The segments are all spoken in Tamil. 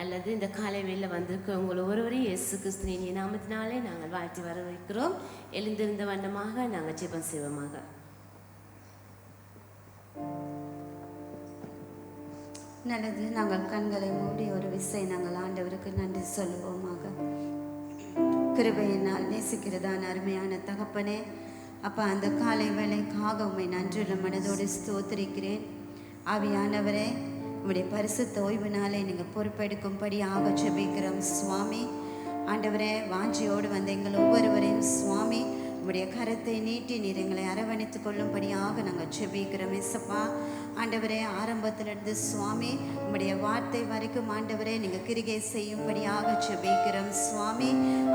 நல்லது. இந்த காலை வேளையில் வந்திருக்க உங்கள் ஒவ்வொருவரையும் இயேசு கிறிஸ்துவின் நாமத்தினாலே நாங்கள் வாழ்த்தி வரவேற்கிறோம். எழுந்திருந்த வண்ணமாக நாங்கள் ஜெபம் செய்வோமாக. நல்லது. நாங்கள் கண்களை மூடி ஒரு விசை நாங்கள் ஆண்டவருக்கு நன்றி சொல்லுவோமாக. கிருபையினால் நேசிக்கிறதான அருமையான தகப்பனே, அப்பா, அந்த காலை வேளைக்காக உம்மை நன்றியுள்ள மனதோடு ஸ்தோத்திரிக்கிறேன். ஆவியானவரே, உம்முடைய பரிசுத்த ஓய்வினாலே நீங்கள் பொறுப்பெடுக்கும்படியாக ஜெபிக்கிறோம் சுவாமி. ஆண்டவரே, வாஞ்சியோடு வந்த எங்கள் ஒவ்வொருவரையும் சுவாமி உம்முடைய கரத்தை நீட்டி நீர் எங்களை அரவணைத்து கொள்ளும்படியாக நாங்கள் ஜெபிக்கிறோம் ஏசப்பா. ஆண்டவரே, ஆரம்பத்திலிருந்து சுவாமி உம்முடைய வார்த்தை வரைக்கும் ஆண்டவரே நீங்கள் கிரிகை செய்யும்படியாக ஜெபிக்கிறோம் சுவாமி.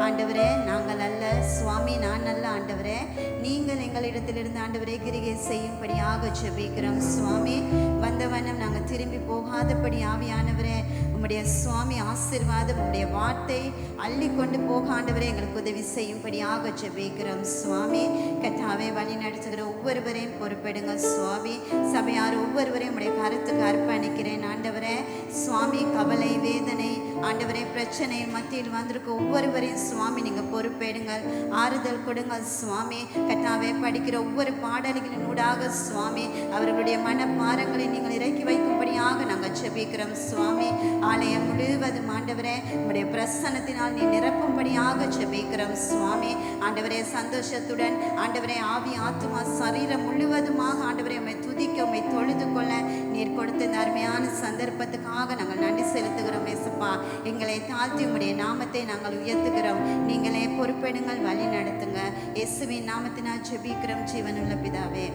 ஆண்டவரே, நாங்கள் அல்ல சுவாமி, நான் அல்ல ஆண்டவரே, நீங்கள் எங்களிடத்திலிருந்து ஆண்டவரே கிரிகை செய்யும்படியாக ஜெபிக்கிறோம் சுவாமி. வந்த வண்ணம் நாங்கள் திரும்பி போகாதபடி ஆவியானவரே உம்முடைய சுவாமி ஆசீர்வாதம் உம்முடைய வார்த்தை அள்ளி கொண்டு போக ஆண்டவரே எங்களுக்கு உதவி செய்யும்படியாக ஜெபிக்கிறோம் சுவாமி. கர்த்தாவே, வழி நடத்துகிற ஒவ்வொருவரையும் பொறுப்பெடுங்க சுவாமி. சபையார் ஒவ்வொருவரையும் உடைய கருத்துக்கு அர்ப்பணிக்கிறேன் ஆண்டவரே சுவாமி. கவலை, வேதனை ஆண்டவரே, பிரச்சனை மத்தியில் வந்திருக்க ஒவ்வொருவரையும் சுவாமி நீங்கள் பொறுப்பேடுங்கள், ஆறுதல் கொடுங்கள் சுவாமி. கர்த்தாவே, படிக்கிற ஒவ்வொரு பாடல்களின் ஊடாக சுவாமி அவர்களுடைய மனப்பாரங்களை நீங்கள் இறக்கி வைக்கும்படியாக நாங்கள் ஜெபிக்கிறோம் சுவாமி. ஆலயம் முழுவதும் ஆண்டவரே உம்முடைய பிரசன்னத்தினால் நீ நிரப்பும்படியாக ஜெபிக்கிறோம் சுவாமி. ஆண்டவரே, சந்தோஷத்துடன் ஆண்டவரே ஆவி ஆத்துமா சரீரம் முழுவதுமாக ஆண்டவரே உம்மை துதிக்க உம்மை தொழுது கொள்ள நீர் கொடுத்த இந்த அருமையான சந்தர்ப்பத்துக்காக நாங்கள் நன்றி செலுத்துகிறோம் ஏசப்பா. எங்களை தாழ்த்தி உம்முடைய நாமத்தை நாங்கள் உயர்த்துகிறோம். நீங்களே பொறுப்பெடுங்கள், வழி நடத்துங்க. இயேசுவின் நாமத்தினால் ஜெபிக்கிறோம் ஜீவனுள்ள பிதாவே,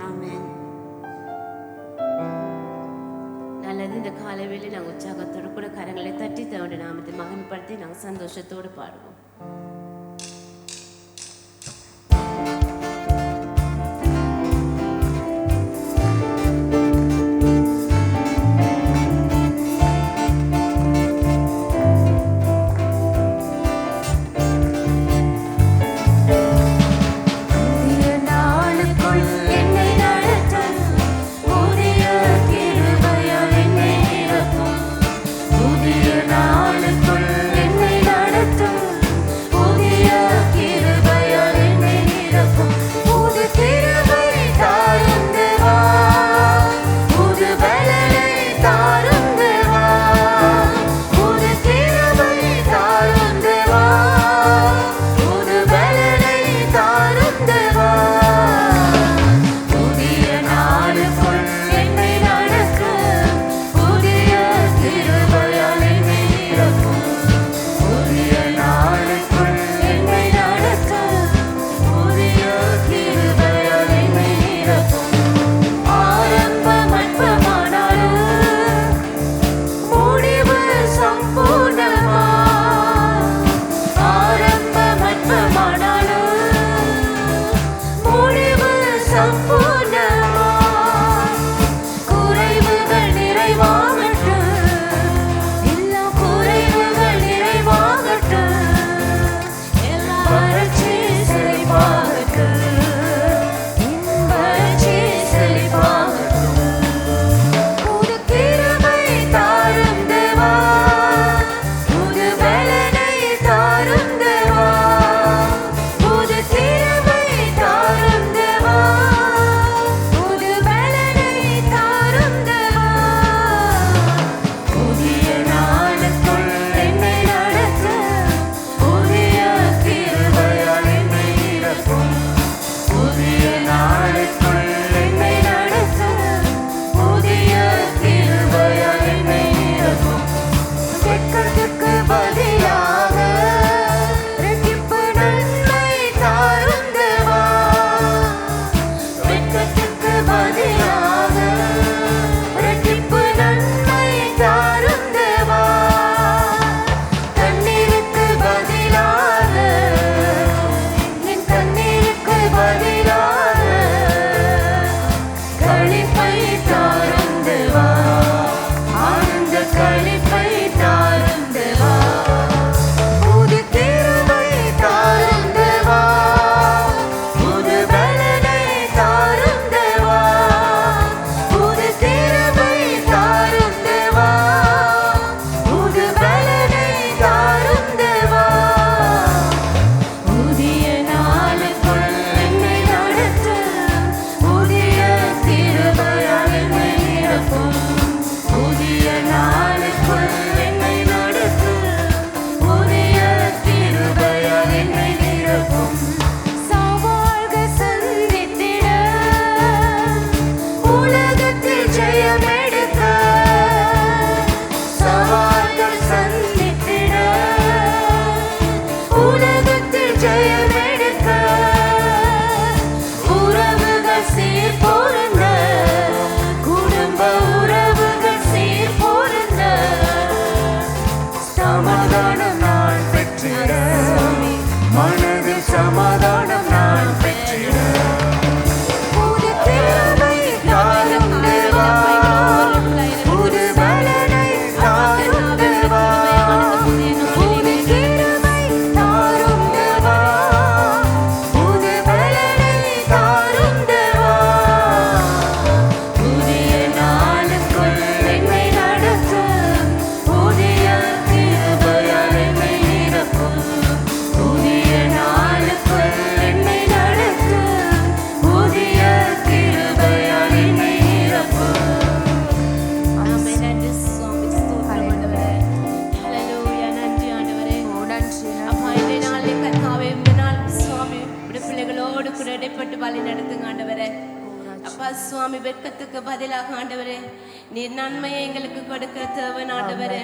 ஆமென். நல்லது. இந்த காலை வேளையில் நாங்கள் உற்சாகத்தோடு கூட கரங்களை தட்டி தன்னுடைய நாமத்தை மகிமைப்படுத்தி நாங்கள் சந்தோஷத்தோடு பாடுவோம். புதிய நாளுக்குள் என்னை நடத்தும் வழி நடத்துங்க ஆண்டவரே. அப்பா சுவாமி, வெட்கத்துக்கு பதிலாக ஆண்டவரே நீர் நன்மையை எங்களுக்கு கொடுக்க தேவன் ஆண்டவரே.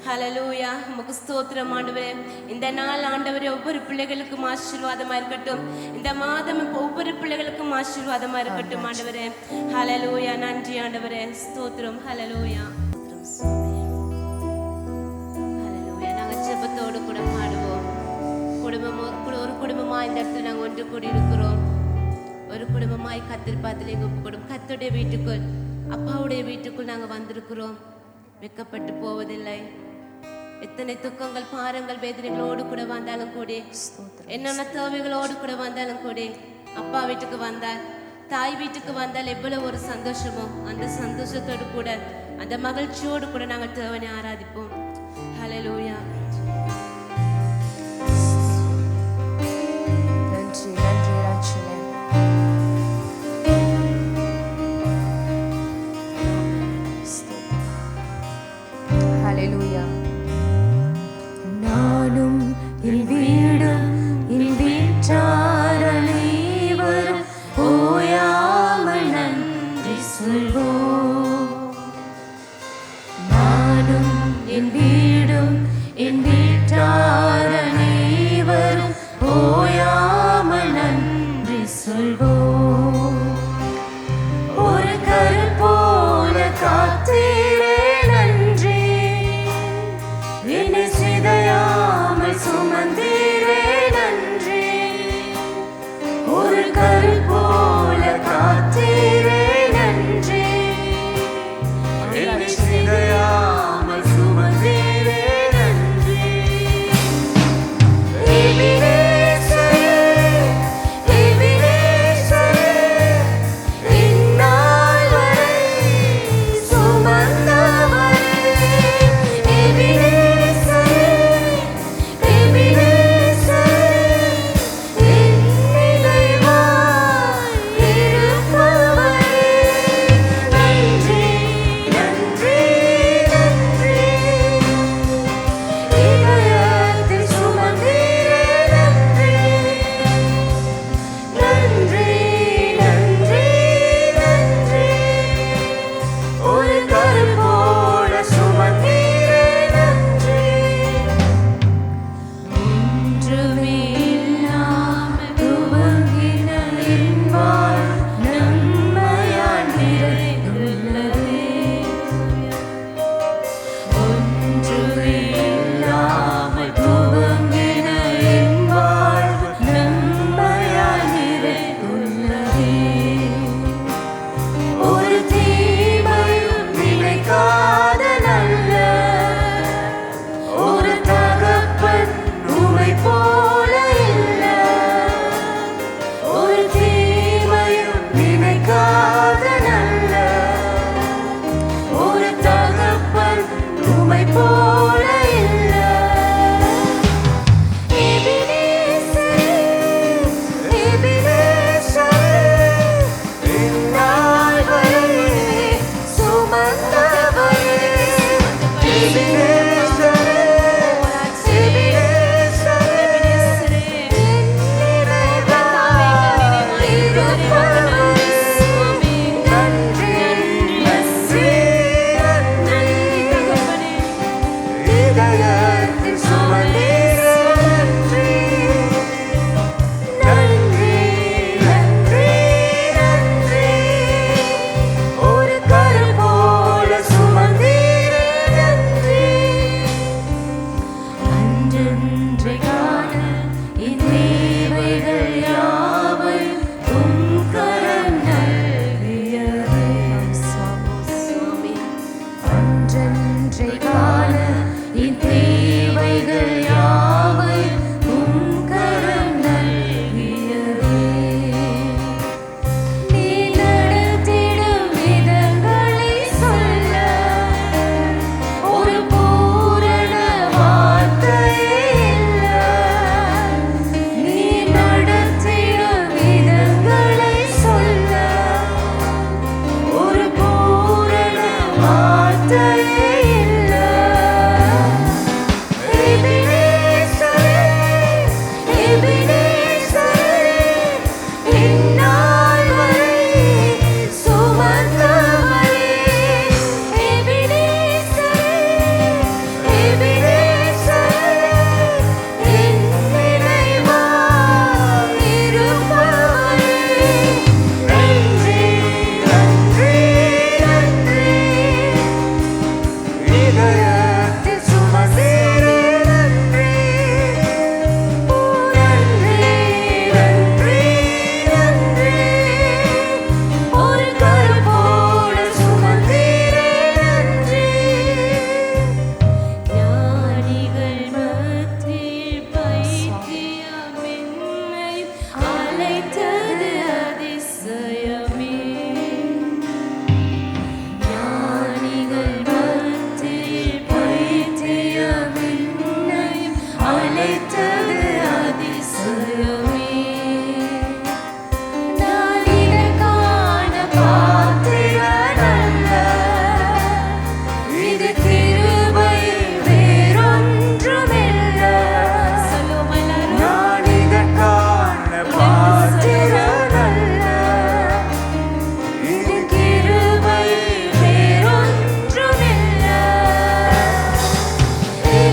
ஹல்லேலூயா, உமக்கு ஸ்தோத்திரம் ஆண்டவரே. இந்த நாள் ஆண்டவரே ஒவ்வொரு பிள்ளைகளுக்கும் ஆசீர்வாதமா இருக்கட்டும். இந்த மாதம் ஒவ்வொரு பிள்ளைகளுக்கும் ஆசீர்வாதமா இருக்கட்டும் ஆண்டவரே. ஹல்லேலூயா, நன்றி ஆண்டவரே, ஸ்தோத்திரம். ஹல்லேலூயா, ஹல்லேலூயா. நாங்கள் ஜெபத்தோடு கூட பாடுவோம். ஒரு குடும்பமா இந்த இடத்துல நாங்கள் ஒன்று கூடி இருக்கிறோம். ஒரு குடும்பமாய் கத்தர் பாத்திலே ஒப்புக்கொடும். கர்த்தருடைய வீட்டுக்குள், அப்பாவுடைய வீட்டுக்குள் நாங்கள் வந்திருக்கிறோம். வெட்கப்பட்டு போவதில்லை. எத்தனை துக்கங்கள், பாரங்கள், வேதனைகளோடு கூட வந்தாலும் கூட, என்னென்ன தேவைகளோடு கூட வந்தாலும் கூட, அப்பா வீட்டுக்கு வந்தால், தாய் வீட்டுக்கு வந்தால் எவ்வளவு ஒரு சந்தோஷமோ, அந்த சந்தோஷத்தோடு கூட, அந்த மகிழ்ச்சியோடு கூட நாங்கள் தேவனை ஆராதிப்போம். ஹல்லேலூயா. நன்றி நன்றி ராஜனே. ஹல்லேலூயா. நானும் என் வீடும் என் வீட்டார் அனைவரும் ஓயாமல் நன்றி சொல்வோம். நானும் என் வீடும் என் வீட்டார் அனைவரும் ஓயாமல் நன்றி சொல்வோம். ஒரு கரு போல காத்தீரே நன்றி, என்னை சிதையாமல் சுமந்தீரே நன்றி. ஒரு கரு போல காத்தீரே நன்றி, என்னை சிதையாமல் சுமந்தீரே நன்றி.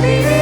நிம்மதி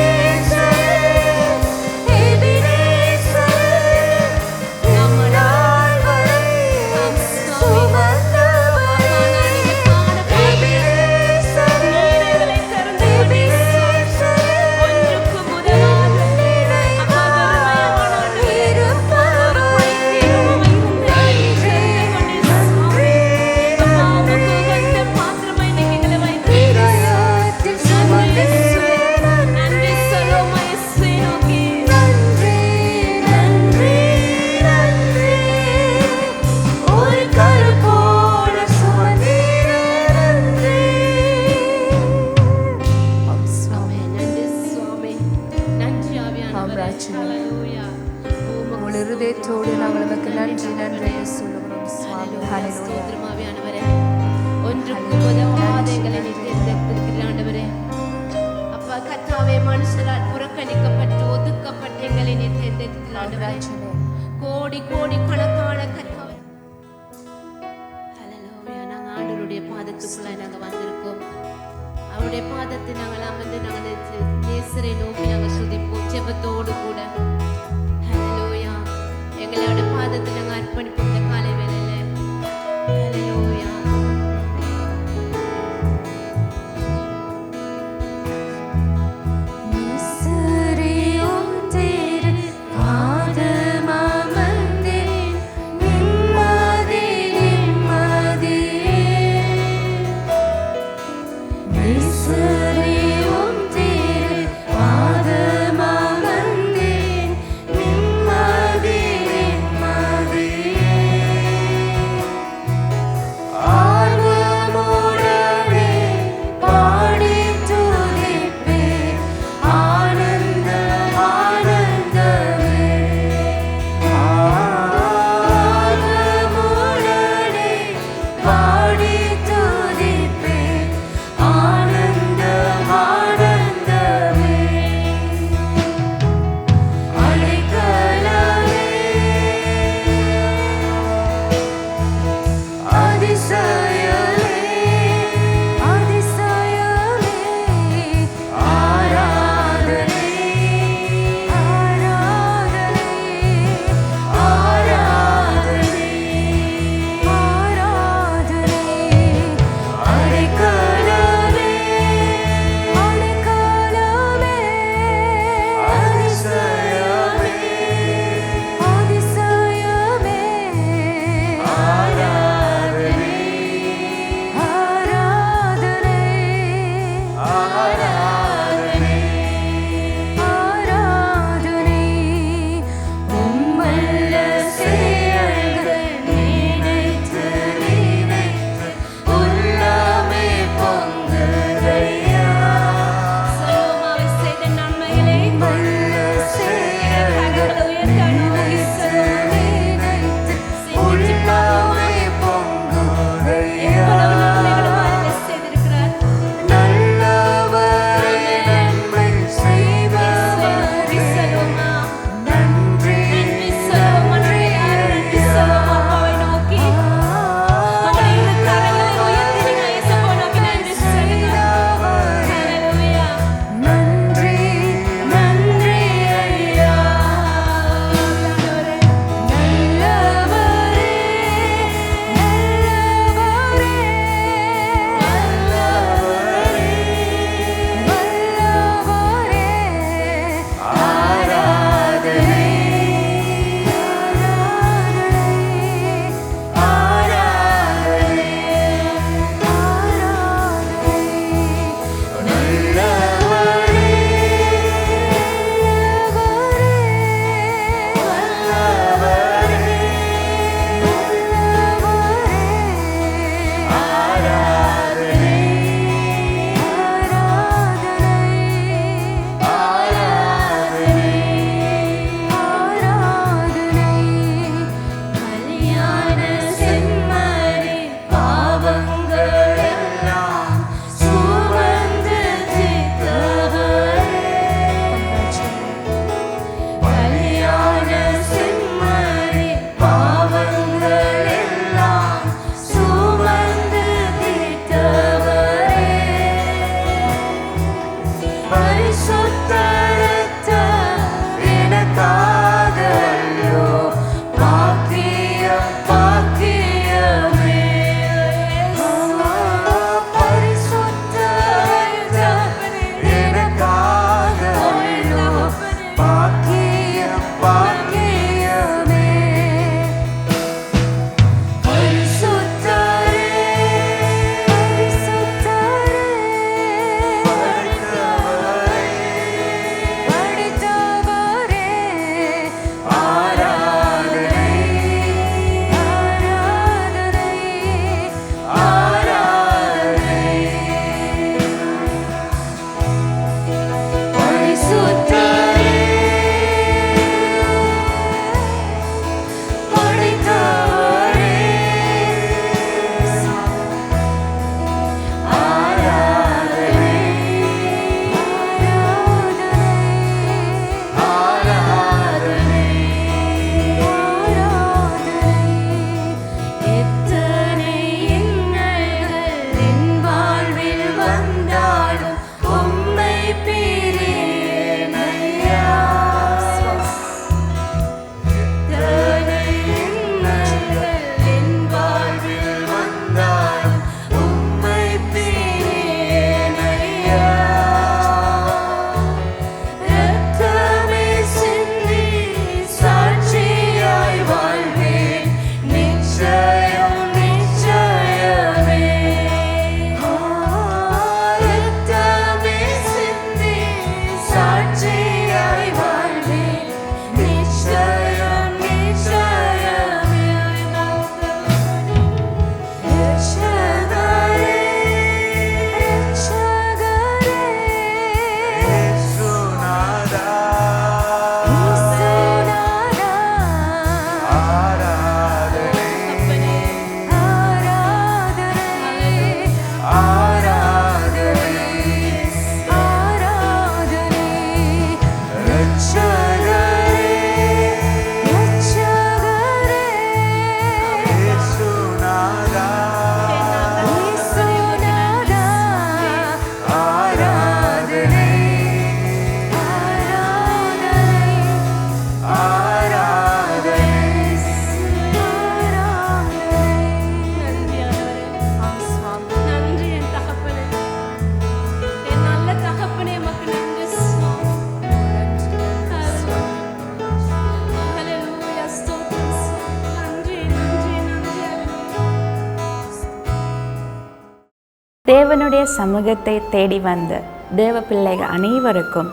தேவனுடைய சமூகத்தை தேடி வந்த தேவ பிள்ளைகள் அனைவருக்கும்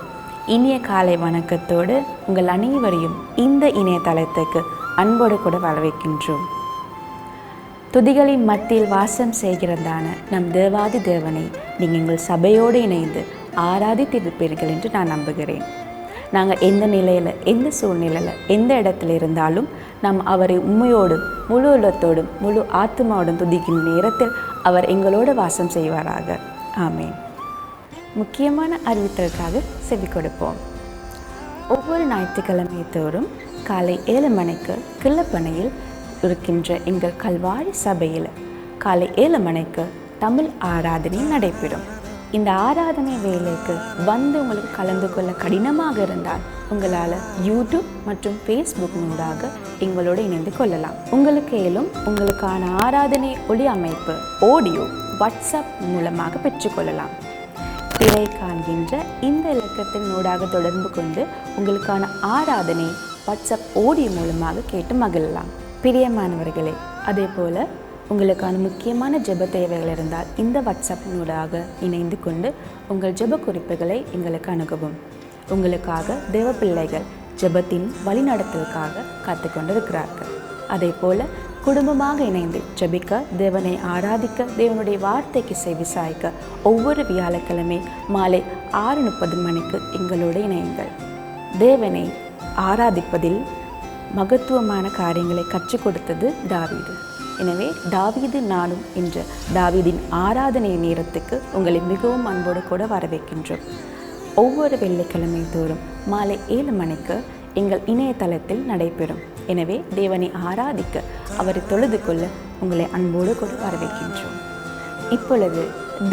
இனிய காலை வணக்கத்தோடு உங்கள் அனைவரையும் இந்த இணையதளத்துக்கு அன்போடு கூட வரவேற்கின்றோம். துதிகளின் மத்தியில் வாசம் செய்கிறதான நம் தேவாதி தேவனை நீங்கள் எங்கள் சபையோடு இணைந்து ஆராதித்திருப்பீர்கள் என்று நான் நம்புகிறேன். நாங்கள் எந்த நிலையில், எந்த சூழ்நிலையில், எந்த இடத்துல இருந்தாலும் நாம் அவரை உண்மையோடும் முழு உள்ளத்தோடும் முழு ஆத்மாவோடும் துதிக்கும் நேரத்தில் அவர் எங்களோடு வாசம் செய்வாராக. ஆமேன். முக்கியமான அறிவித்தலுக்காக செவி கொடுப்போம். ஒவ்வொரு ஞாயிற்றுக்கிழமை தோறும் காலை 7 மணிக்கு கிள்ளப்பனையில் இருக்கின்ற எங்கள் கல்வாரி சபையில் காலை 7 மணிக்கு தமிழ் ஆராதனை நடைபெறும். இந்த ஆராதனை வேலைக்கு வந்து உங்களுக்கு கலந்து கொள்ள கடினமாக இருந்தால் உங்களால் யூடியூப் மற்றும் ஃபேஸ்புக் மூலமாக எங்களோடு இணைந்து கொள்ளலாம். உங்களுக்கு மேலும் உங்களுக்கான ஆராதனை ஒளி அமைப்பு ஆடியோ வாட்ஸ்அப் மூலமாக பெற்றுக்கொள்ளலாம். திரை காண்கின்ற இந்த இலக்கத்தின் ஊடாக தொடர்பு கொண்டு உங்களுக்கான ஆராதனை வாட்ஸ்அப் ஆடியோ மூலமாக கேட்டு மகிழலாம். பிரியமானவர்களே, அதே போல் உங்களுக்கான முக்கியமான ஜெப தேவைகள் இருந்தால் இந்த வாட்ஸ்அப் ஊடாக இணைந்து கொண்டு உங்கள் ஜெப குறிப்புகளை எங்களுக்கு அணுகவும். உங்களுக்காக தேவ பிள்ளைகள் ஜெபத்தின் வழிநடத்தலுக்காக காத்து கொண்டிருக்கிறார்கள். அதே போல் குடும்பமாக இணைந்து ஜெபிக்க, தேவனை ஆராதிக்க, தேவனுடைய வார்த்தைக்கு செவி சாய்க்க ஒவ்வொரு வியாழக்கிழமை மாலை 6:30 மணிக்கு எங்களோடு இணையுங்கள். தேவனை ஆராதிப்பதில் மகத்துவமான காரியங்களை கற்றுக் கொடுத்தது தாவீது. எனவே தாவீது நானும் என்ற தாவீதின் ஆராதனை நேரத்துக்கு உங்களை மிகவும் அன்போடு கூட வரவேற்கின்றோம். ஒவ்வொரு வெள்ளிக்கிழமை தோறும் மாலை 7 மணிக்கு எங்கள் இணையதளத்தில் நடைபெறும். எனவே தேவனை ஆராதிக்க, அவரை தொழுது கொள்ள உங்களை அன்போடு கூட வரவேற்கின்றோம். இப்பொழுது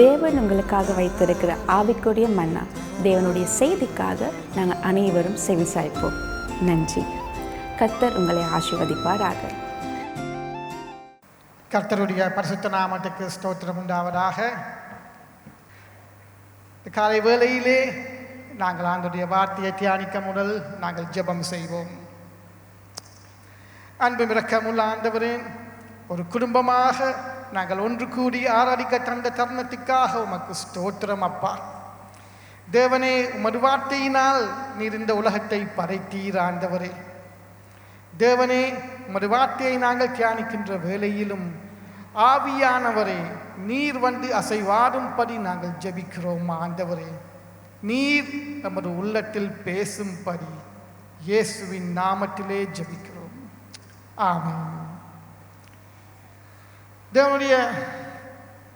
தேவன் உங்களுக்காக வைத்திருக்கிற ஆவிக்குரிய மன்னா, தேவனுடைய செய்திக்காக நாங்கள் அனைவரும் செவிசாய்ப்போம். நன்றி. கர்த்தர் உங்களை ஆசீர்வதிப்பாராக. கர்த்தருடைய பரிசுத்த நாமத்துக்கு ஸ்தோத்திரம் உண்டாவதாக. காலை வேளையிலே நாங்கள் ஆண்டவருடைய வார்த்தையை தியானிக்க முதல் நாங்கள் ஜெபம் செய்வோம். அன்பு இரக்கமுள்ள ஆண்டவரே, ஒரு குடும்பமாக நாங்கள் ஒன்று கூடி ஆராதிக்க தந்த தருணத்துக்காக உமக்கு ஸ்தோத்திரம் அப்பா. தேவனே, உமது வார்த்தையினால் நீர் இந்த உலகத்தை படைத்தீர் ஆண்டவரே. தேவனே, உமது வார்த்தையை நாங்கள் தியானிக்கின்ற வேளையிலும் ஆவியானவரே, நீர் வந்து அசைவாடும்படி நாங்கள் ஜெபிக்கிறோம் ஆண்டவரே. நீர் நமது உள்ளத்தில் பேசும்படி இயேசுவின் நாமத்திலே ஜெபிக்கிறோம். ஆமென். தேவனுடைய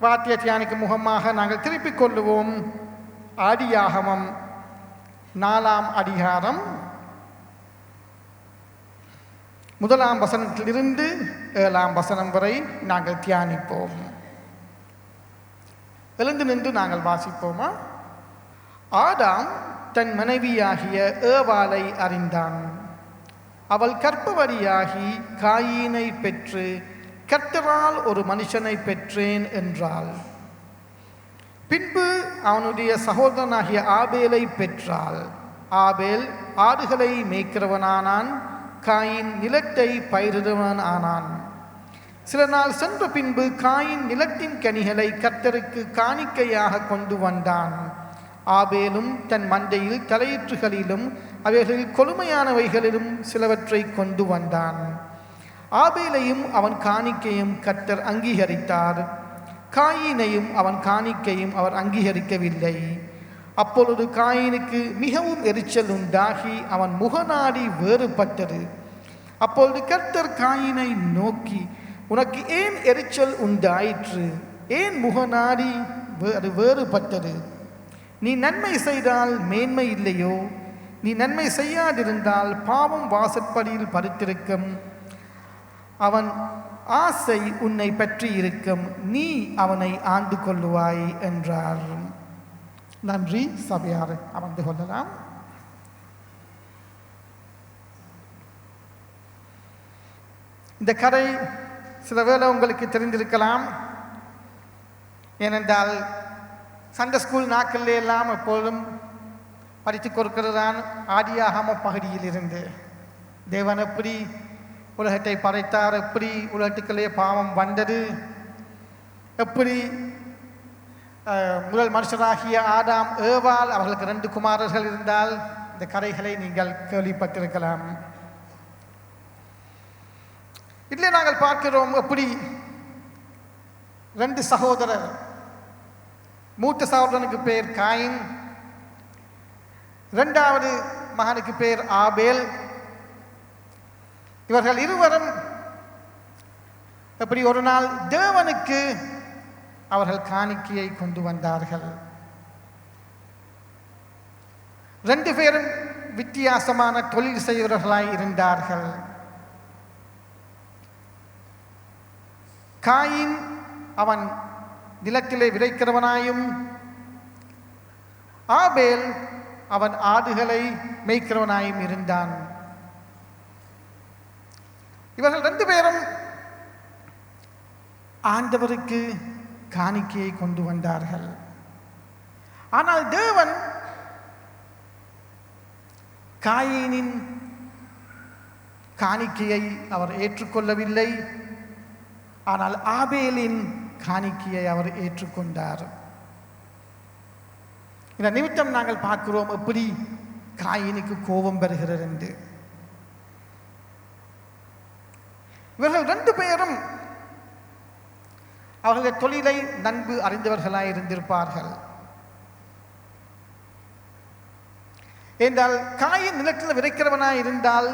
வார்த்தையை தியானிக்கும் முகமாக நாங்கள் திருப்பிக் கொள்ளுவோம். ஆதியாகமம் 4ஆம் அதிகாரம் 1ஆம் வசனத்திலிருந்து 7ஆம் வசனம் வரை நாங்கள் தியானிப்போம். எழுந்து நின்று நாங்கள் வாசிப்போமா? ஆதாம் தன் மனைவியாகிய ஏவாளை அறிந்தான். அவள் கர்ப்பவதியாகி காயீனை பெற்று, கர்த்தரால் ஒரு மனுஷனை பெற்றேன் என்றாள். பின்பு அவனுடைய சகோதரனாகிய ஆபேலை பெற்றாள். ஆபேல் ஆடுகளை மேய்க்கிறவனானான். காயின் நிலத்தை பயிரிடுவன் ஆனான். சில நாள் சென்ற பின்பு காயின் நிலத்தின் கனிகளை கர்த்தருக்கு காணிக்கையாக கொண்டு வந்தான். ஆபேலும் தன் மந்தையில் தலையீற்றுகளிலும் அவைகளில் கொழுமையானவைகளிலும் சிலவற்றை கொண்டு வந்தான். ஆபேலையும் அவன் காணிக்கையும் கர்த்தர் அங்கீகரித்தார். காயினையும் அவன் காணிக்கையும் அவர் அங்கீகரிக்கவில்லை. அப்பொழுது காயினுக்கு மிகவும் எரிச்சல் உண்டாகி அவன் முகநாடி வேறுபட்டது. அப்பொழுது கர்த்தர் காயினை நோக்கி, உனக்கு ஏன் எரிச்சல் உண்டாயிற்று? ஏன் முகநாடி அது வேறுபட்டது? நீ நன்மை செய்தால் மேன்மை இல்லையோ? நீ நன்மை செய்யாதிருந்தால் பாவம் வாசற்படியில் படுத்திருக்கும். அவன் ஆசை உன்னை பற்றி இருக்கும். நீ அவனை ஆண்டு கொள்ளுவாய் என்றார். நன்றி. சபையார் அமர்ந்து கொள்ளலாம். இந்த கதை சில வேளை உங்களுக்கு தெரிந்திருக்கலாம். ஏனென்றால் சண்டே ஸ்கூல் நாட்களில் எல்லாம் எப்பொழுதும் படித்து கொடுக்கிறதான் ஆதியாகம பகுதியில் இருந்து தேவன் எப்படி உலகத்தை படைத்தார், எப்படி உலகத்துக்குள்ளே பாவம் வந்தது, எப்படி முதல் மனுஷராகிய ஆதாம் ஏவாள் அவர்களுக்கு 2 குமாரர்கள் இருந்தால் இந்த கதைகளை நீங்கள் கேள்விப்பட்டிருக்கலாம். இதில் நாங்கள் பார்க்கிறோம் எப்படி 2 சகோதரர், மூத்த சகோதரனுக்கு பேர் காயின், 2வது மகனுக்கு பேர் ஆபேல். இவர்கள் இருவரும் எப்படி ஒரு நாள் தேவனுக்கு அவர்கள் காணிக்கையை கொண்டு வந்தார்கள். 2 பேரும் வித்தியாசமான தொழில் செய்கிறவர்களாய் இருந்தார்கள். காயின் அவன் நிலத்திலே விதைக்கிறவனாயும், ஆபேல் அவன் ஆடுகளை மேய்க்கிறவனாயும் இருந்தான். இவர்கள் 2 பேரும் ஆண்டவருக்கு காணிக்கையை கொண்டு வந்தார்கள். ஆனால் தேவன் காயினின் காணிக்கையை அவர் ஏற்றுக்கொள்ளவில்லை. ஆனால் ஆபேலின் காணிக்கையை அவர் ஏற்றுக்கொண்டார். இந்த நிமித்தம் நாங்கள் பார்க்கிறோம் எப்படி காயினுக்கு கோபம் வருகிறது என்று. இவர்கள் 2 பேரும் அவர்களுடைய தொழிலை நன்கு அறிந்தவர்களாய் இருந்திருப்பார்கள். என்றால் காயின் நிலத்தில் விதைக்கிறவனாய் இருந்தால்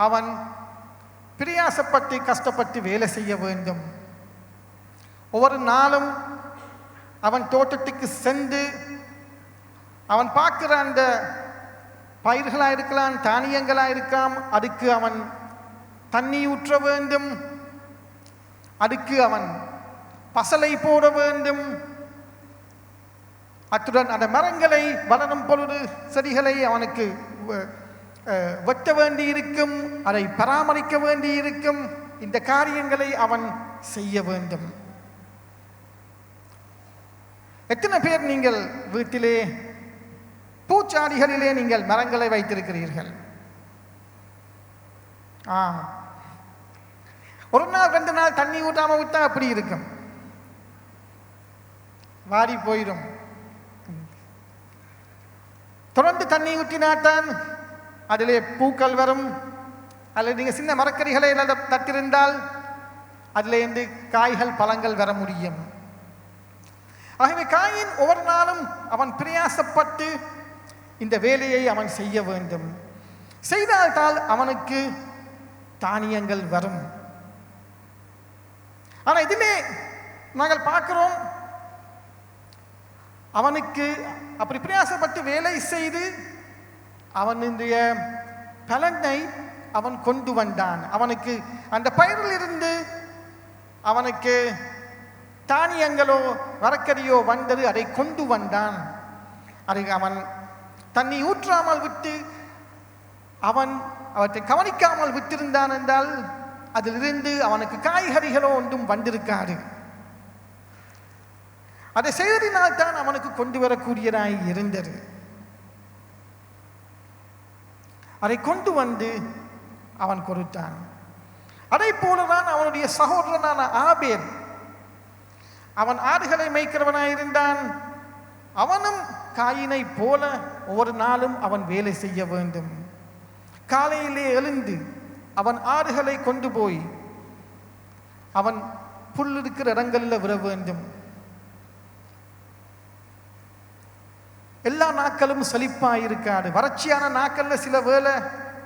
அவன் பிரயாசப்பட்டு கஷ்டப்பட்டு வேலை செய்ய வேண்டும். ஒவ்வொரு நாளும் அவன் தோட்டத்துக்கு சென்று அவன் பார்க்கிற அந்த பயிர்களாக இருக்கலாம், தானியங்களாக இருக்கலாம், அதுக்கு அவன் தண்ணி ஊற்ற வேண்டும், அதுக்கு அவன் பசலை போட வேண்டும், அத்துடன் அந்த மரங்களை வளரும் பொழுது செடிகளை அவனுக்கு வெட்ட வேண்டி இருக்கும், அதை பராமரிக்க வேண்டி இருக்கும். இந்த காரியங்களை அவன் செய்ய வேண்டும். எத்தனை பேர் நீங்கள் வீட்டிலே பூச்சாடிகளிலே நீங்கள் மரங்களை வைத்திருக்கிறீர்கள்? ஒரு நாள் 2 நாள் தண்ணி ஊட்டாம விட்டா அப்படி இருக்கும், வாடி போயிடும். தொடர்ந்து தண்ணி ஊற்றினால்தான் அதிலே பூக்கள் வரும். அல்லது நீங்கள் சின்ன மரக்கறிகளை நட்டிருந்தால் அதிலேருந்து காய்கள் பழங்கள் வர முடியும். ஆகவே காயின் ஒவ்வொரு நாளும் அவன் பிரயாசப்பட்டு இந்த வேலையை அவன் செய்ய வேண்டும். செய்தால்தான் அவனுக்கு தானியங்கள் வரும். ஆனால் இதிலே நாங்கள் பார்க்கிறோம், அவனுக்கு அப்படி பிரயாசப்பட்டு வேலை செய்து அவனுடைய பலனை அவன் கொண்டு வந்தான். அவனுக்கு அந்த பயிரிலிருந்து அவனுக்கு தானியங்களோ வரக்கறியோ வந்தது, அதை கொண்டு வந்தான். அதை அவன் தண்ணி ஊற்றாமல் விட்டு அவன் அவற்றை கவனிக்காமல் விட்டிருந்தான் என்றால் அதிலிருந்து அவனுக்கு காய்கறிகளோ ஒன்றும் வந்திருக்காது. அதை செய்ததினால்தான் அவனுக்கு கொண்டு வரக்கூடியதாய் இருந்தது. அதை கொண்டு வந்து அவன் கொடுத்தான். அதை போலதான் அவனுடைய சகோதரனான ஆபேல், அவன் ஆடுகளை மேய்க்கிறவனாயிருந்தான். அவனும் காயினை போல ஒவ்வொரு நாளும் அவன் வேலை செய்ய வேண்டும். காலையிலே எழுந்து அவன் ஆடுகளை கொண்டு போய் அவன் புல் இருக்கிற இடங்களில் விட வேண்டும். எல்லா நாட்களும் செழிப்பாயிருக்காது. வறட்சியான நாட்கள்ல சில வேளை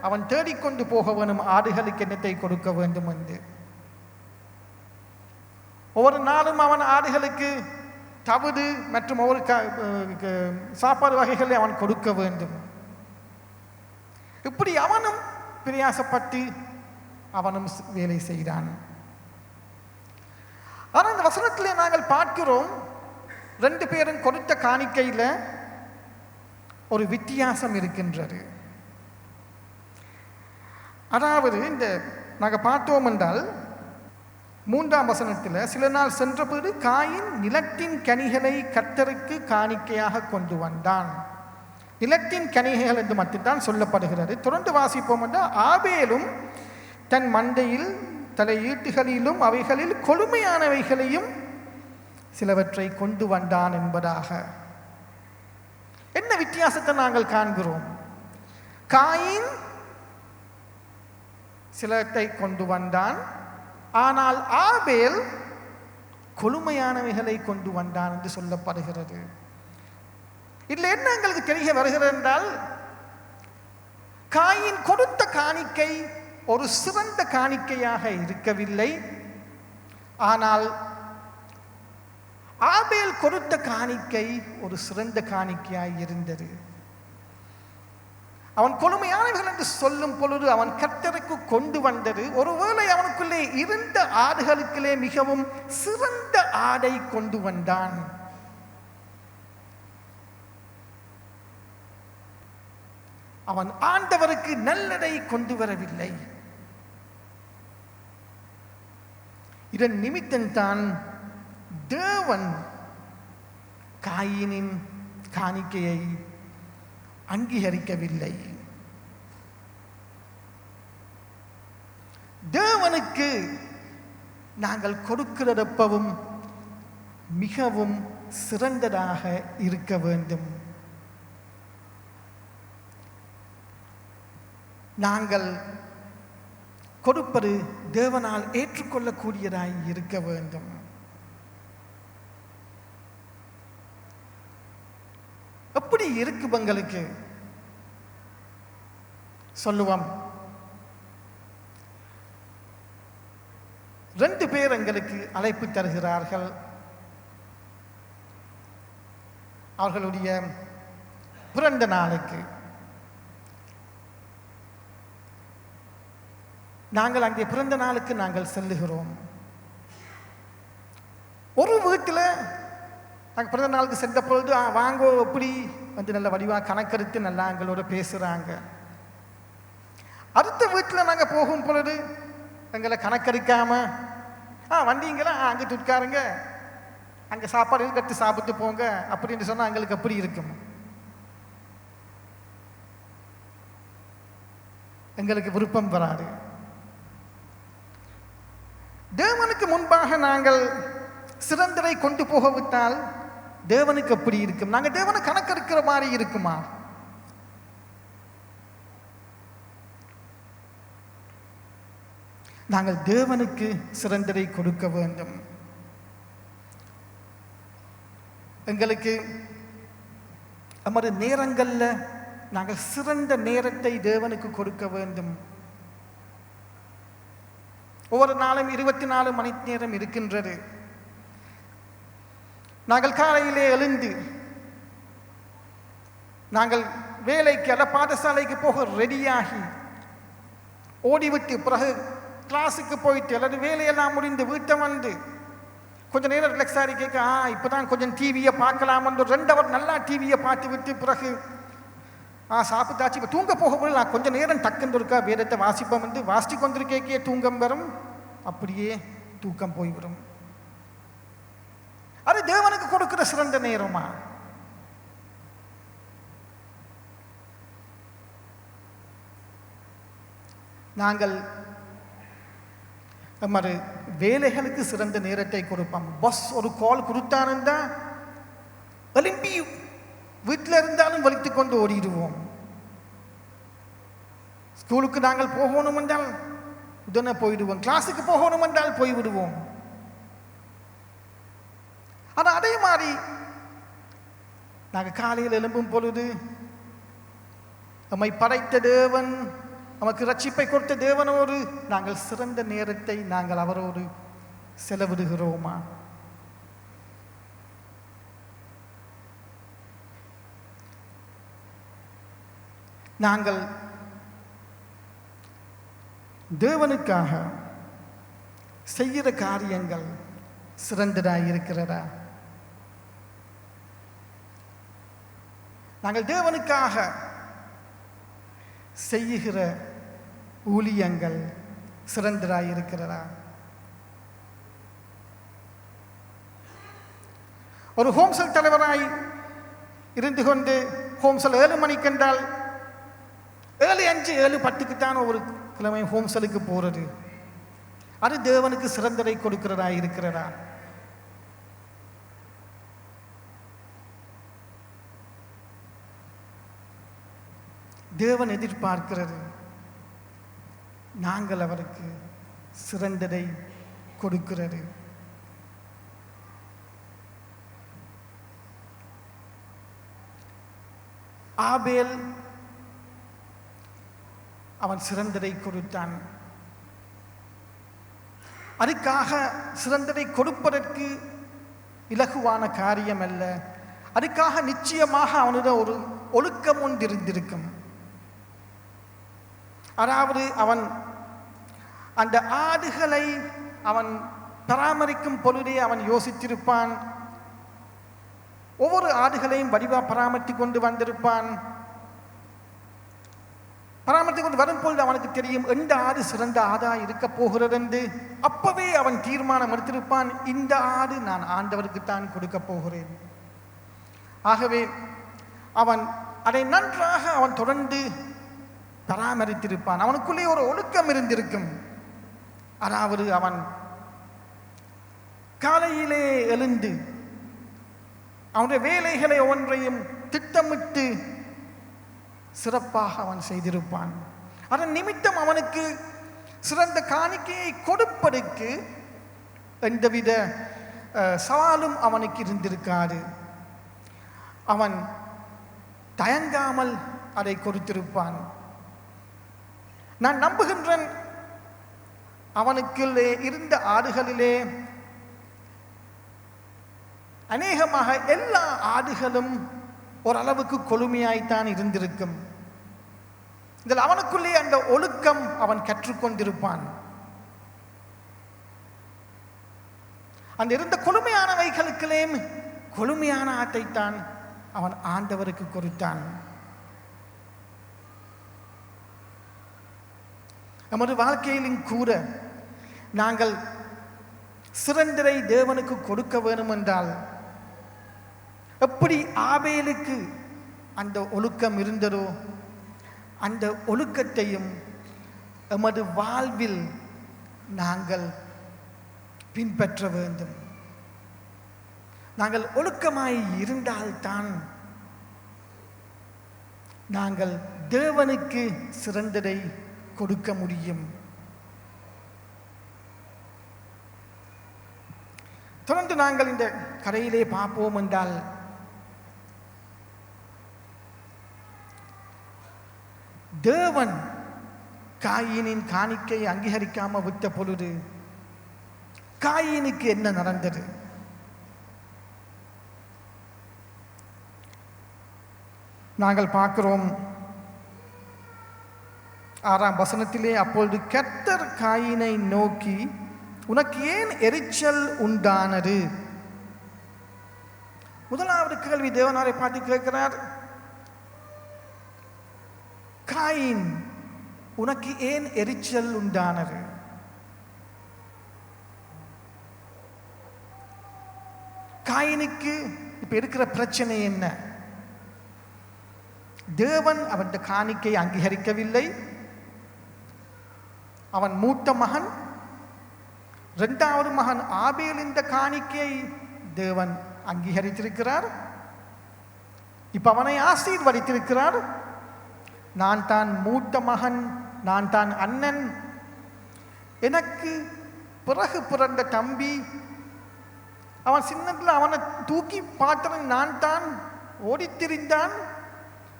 அவன் தேடிக்கொண்டு போக வேணும், ஆடுகளுக்கு எண்ணத்தை கொடுக்க வேண்டும் என்று. ஒவ்வொரு நாளும் அவன் ஆடுகளுக்கு தவிடு மற்றும் ஒவ்வொரு சாப்பாடு வகைகளை அவன் கொடுக்க வேண்டும். இப்படி அவனும் பிரயாசப்பட்டு அவனும் வேலை செய்தான். ஆனால் இந்த வசனத்திலே நாங்கள் பார்க்கிறோம், 2 பேரும் கொடுத்த காணிக்கையில் ஒரு வித்தியாசம் இருக்கின்றது. அதாவது இந்த நாங்கள் பார்த்தோம் என்றால் 3ஆம் வசனத்தில், சில நாள் சென்றபோது காயின் நிலத்தின் கனிகளை கர்த்தருக்கு காணிக்கையாக கொண்டு வந்தான். நிலத்தின் கனிகள் என்று மட்டும்தான் சொல்லப்படுகிறது. தொடர்ந்து வாசிப்போம் என்றால், ஆபேலும் தன் மண்டையில் தலையீட்டுகளிலும் அவைகளில் கொழுமையானவைகளையும் சிலவற்றை கொண்டு வந்தான் என்பதாக. என்ன வித்தியாசத்தை நாங்கள் காண்கிறோம்? காயின் சிலத்தை கொண்டு வந்தான், ஆனால் ஆபேல் கொழுமையானவைகளை கொண்டு வந்தான் என்று சொல்லப்படுகிறது. இதில் என்ன எங்களுக்கு தெரிய வருகிறது என்றால், காயின் கொடுத்த காணிக்கை ஒரு சிறந்த காணிக்கையாக இருக்கவில்லை, ஆனால் ஆபேல் கொடுத்த காணிக்கை ஒரு சிறந்த காணிக்கையாய் இருந்தது. அவன் கொழுமையானவர்கள் என்று சொல்லும் பொழுது அவன் கர்த்தருக்கு கொண்டு வந்தது, ஒருவேளை அவனுக்குள்ளே இருந்த ஆடுகளுக்குள்ளே மிகவும் சிறந்த ஆடை கொண்டு வந்தான். அவன் ஆண்டவருக்கு நல்லதை கொண்டு வரவில்லை. இதன் நிமித்தம்தான் தேவன் காயினின் காணிக்கையை அங்கீகரிக்கவில்லை. தேவனுக்கு நாங்கள் கொடுக்கிறதப்பவும் மிகவும் சிறந்ததாக இருக்க வேண்டும். நாங்கள் கொடுப்பது தேவனால் ஏற்றுக்கொள்ளக்கூடியதாய் இருக்க வேண்டும். எப்படி இருக்கும் எங்களுக்கு சொல்லுவோம். 2 பேர் எங்களுக்கு அழைப்பு தருகிறார்கள். அவர்களுடைய பிறந்த நாளுக்கு நாங்கள் அங்கே பிறந்த நாளுக்கு நாங்கள் செல்லுகிறோம். ஒரு வீட்டில் நாங்கள் பிறந்த நாளுக்கு சென்ற பொழுது வாங்கோ எப்படி வந்து நல்ல வடிவாக கணக்கெடுத்து நல்லா எங்களோட பேசுகிறாங்க. அடுத்த வீட்டில் நாங்கள் போகும் பொழுது எங்களை கணக்கெடுக்காம வந்தீங்களா அங்கே உட்காருங்க, அங்கே சாப்பாடு கட்டு சாப்பிட்டு போங்க அப்படின்னு சொன்னால் எங்களுக்கு எப்படி இருக்கும்? எங்களுக்கு விருப்பம் வராது. தேவனுக்கு முன்பாக நாங்கள் சிறந்ததை கொண்டு போகவிட்டால் தேவனுக்கு எப்படி இருக்கும்? நாங்கள் தேவனை கணக்கெடுக்கிற மாதிரி இருக்குமா? நாங்கள் தேவனுக்கு சிறந்ததை கொடுக்க வேண்டும். எங்களுக்கு நமது நேரங்களில் நாங்கள் சிறந்த நேரத்தை தேவனுக்கு கொடுக்க வேண்டும். ஒவ்வொரு நாளும் 24 மணி நேரம் இருக்கின்றது. நாங்கள் காலையிலே எழுந்து நாங்கள் வேலைக்கு அல்ல பாடசாலைக்கு போக ரெடியாகி ஓடிவிட்டு பிறகு கிளாஸுக்கு போயிட்டு அல்லது வேலையெல்லாம் முடிந்து வீட்டை வந்து கொஞ்சம் நேரம் ரிலாக்ஸ் ஆகி கேட்க இப்போ தான் கொஞ்சம் டிவியை பார்க்கலாம்னு 2 ஹவர் நல்லா டிவியை பார்த்து விட்டு பிறகு சாப்பிட்டாச்சு இப்போ தூங்க போகும்போது நான் கொஞ்சம் நேரம் டக்குன்னு இருக்கா வேதத்தை வாசிப்போம் வந்து வாசித்து கொண்டிருக்கே தூங்கம் வரும், அப்படியே தூக்கம் போய்விடும். அது தேவனுக்கு கொடுக்கிற சிறந்த நேரமா? நாங்கள் நமது வேலைகளுக்கு சிறந்த நேரத்தை கொடுப்போம். பஸ் ஒரு கால் கொடுத்தாருந்தா எழும்பி வீட்டில் இருந்தாலும் வலித்து கொண்டு ஓடிடுவோம். ஸ்கூலுக்கு நாங்கள் போகணும் என்றால் உடனே போயிடுவோம், கிளாஸுக்கு போகணும் என்றால் போய்விடுவோம். ஆனால் அதே மாதிரி நாங்கள் காலையில் எழும்பும் பொழுது நம்மை படைத்த தேவன், நமக்கு ரட்சிப்பை கொடுத்த தேவனோடு நாங்கள் சிறந்த நேரத்தை நாங்கள் அவரோடு செலவிடுகிறோமா? நாங்கள் தேவனுக்காக செய்கிற காரியங்கள் சிறந்ததாக இருக்கிறதா? நாங்கள் தேவனுக்காக செய்கிற ஊழியங்கள் சிறந்ததாக இருக்கிறதா? ஒரு ஹோம்செல் தலைவராய் இருந்து கொண்டு ஹோம்செல் 7 மணிக்கு என்றால் 7:05 7:10 தான் ஒரு கிழமை ஹோம்செலுக்கு போகிறது. அது தேவனுக்கு சிறந்ததை கொடுக்கிறதா இருக்கிறதா? தேவன் எதிர்பார்க்கிறது நாங்கள் அவருக்கு சிறந்ததை கொடுக்கிறது. ஆபேல் அவன் சிறந்ததை கொடுத்தான். அதுக்காக சிறந்ததை கொடுப்பதற்கு இலகுவான காரியம் அல்ல. அதுக்காக நிச்சயமாக அவனிடம் ஒரு ஒழுக்கம் ஒன்று இருந்திருக்கும். அதாவது அவன் அந்த ஆடுகளை அவன் பராமரிக்கும் பொழுதே அவன் யோசித்திருப்பான். ஒவ்வொரு ஆடுகளையும் வடிவா பராமரித்து கொண்டு வந்திருப்பான். பராமரித்து கொண்டு வரும்பொழுது அவனுக்கு தெரியும் எந்த ஆடு சிறந்த ஆடா இருக்க போகிறது என்று. அப்பவே அவன் தீர்மானம் எடுத்திருப்பான், இந்த ஆடு நான் ஆண்டவருக்குத்தான் கொடுக்க போகிறேன். ஆகவே அவன் அதை நன்றாக அவன் தொடர்ந்து பராமரித்திருப்பான். அவனுக்குள்ளே ஒரு ஒழுக்கம் இருந்திருக்கும். அதாவது அவன் காலையிலே எழுந்து அவனுடைய வேலைகளை ஒன்றையும் திட்டமிட்டு சிறப்பாக அவன் செய்திருப்பான். அதன் நிமித்தம் அவனுக்கு சிறந்த காணிக்கையை கொடுப்பதற்கு எந்தவித சவாலும் அவனுக்கு இருந்திருக்காது. அவன் தயங்காமல் அதை கொடுத்திருப்பான். நான் நம்புகின்றேன் அவனுக்குள்ளே இருந்த ஆடுகளிலே அநேகமாக எல்லா ஆடுகளும் ஓரளவுக்கு கொழுமையாய்த்தான் இருந்திருக்கும். இதில் அவனுக்குள்ளே அந்த ஒழுக்கம் அவன் கற்றுக்கொண்டிருப்பான். அந்த இருந்த கொழுமையானவைகளுக்குள்ளே கொழுமையான ஆட்டைத்தான் அவன் ஆண்டவருக்கு கொடுத்தான். நமது வாழ்க்கையிலும் கூட நாங்கள் சிறந்ததை தேவனுக்கு கொடுக்க வேண்டும் என்றால் எப்படி ஆபேலுக்கு அந்த ஒழுக்கம் இருந்ததோ அந்த ஒழுக்கத்தையும் எமது வாழ்வில் நாங்கள் பின்பற்ற வேண்டும். நாங்கள் ஒழுக்கமாய் இருந்தால்தான் நாங்கள் தேவனுக்கு சிறந்ததை கொடுக்க முடியும். தொடர்ந்து நாங்கள் இந்த கரையிலே பார்ப்போம் என்றால் தேவன் காயினின் காணிக்கை அங்கீகரிக்காம விட்ட பொழுது காயினுக்கு என்ன நடந்தது? நாங்கள் பார்க்கிறோம் 6ஆம் வசனத்திலே, அப்பொழுது கர்த்தர் காயினை நோக்கி, உனக்கு ஏன் எரிச்சல் உண்டானது? முதலாவது கேள்வி தேவனாரை பார்த்து கேட்கிறார், காயின் உனக்கு ஏன் எரிச்சல் உண்டானது? காயினுக்கு இப்ப இருக்கிற பிரச்சனை என்ன? தேவன் அவன் காணிக்கை அங்கீகரிக்கவில்லை. அவன் மூத்த மகன், 2வது மகன் ஆபேல் இந்த காணிக்கையை தேவன் அங்கீகரித்திருக்கிறார். இப்ப அவனை ஆசீர்வதித்திருக்கிறார். நான் தான் மூத்த மகன், நான் தான் அண்ணன், எனக்கு பிறகு பிறந்த தம்பி, அவன் சின்னத்தில் அவனை தூக்கி பார்த்தவன் நான் தான் ஓடித்திரிந்தான்.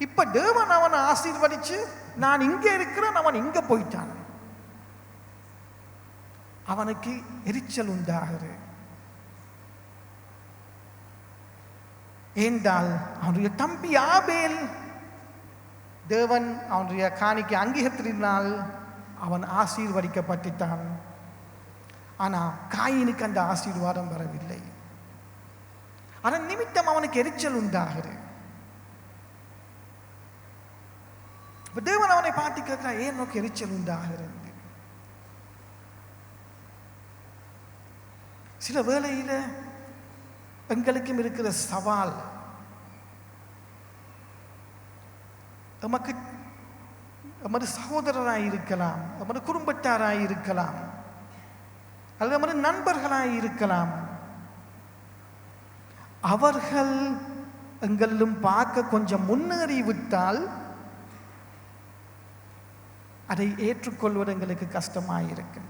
இப்ப தேவன் அவனை ஆசீர்வதிச்சு நான் இங்க இருக்கிறேன், அவன் இங்க போயிட்டான். அவனுக்கு எரிச்சல் உண்டாகிறது. ஏண்டால் அவனுடைய தம்பி ஆபேல் தேவன் அவனுடைய காணிக்கை அங்கீகரித்தினால் அவன் ஆசீர்வதிக்கப்பட்டான். ஆனால் காயினுக்கு அந்த ஆசீர்வாதம் வரவில்லை. அதன் நிமித்தம் அவனுக்கு எரிச்சல் உண்டாகிறது. தேவன் அவனை பார்த்து கேட்கிறார், ஏன் நோக்கி எரிச்சல் உண்டாகிறது? சில வேளையில் எங்களுக்கும் இருக்கிற சவால், நமது சகோதரராய் இருக்கலாம், நமது குடும்பத்தாராய் இருக்கலாம், அல்லது நமது நண்பர்களாய் இருக்கலாம். அவர்கள் எங்களும் பார்க்க கொஞ்சம் முன்னேறி விட்டால் அதை ஏற்றுக்கொள்வது எங்களுக்கு கஷ்டமாயிருக்கு.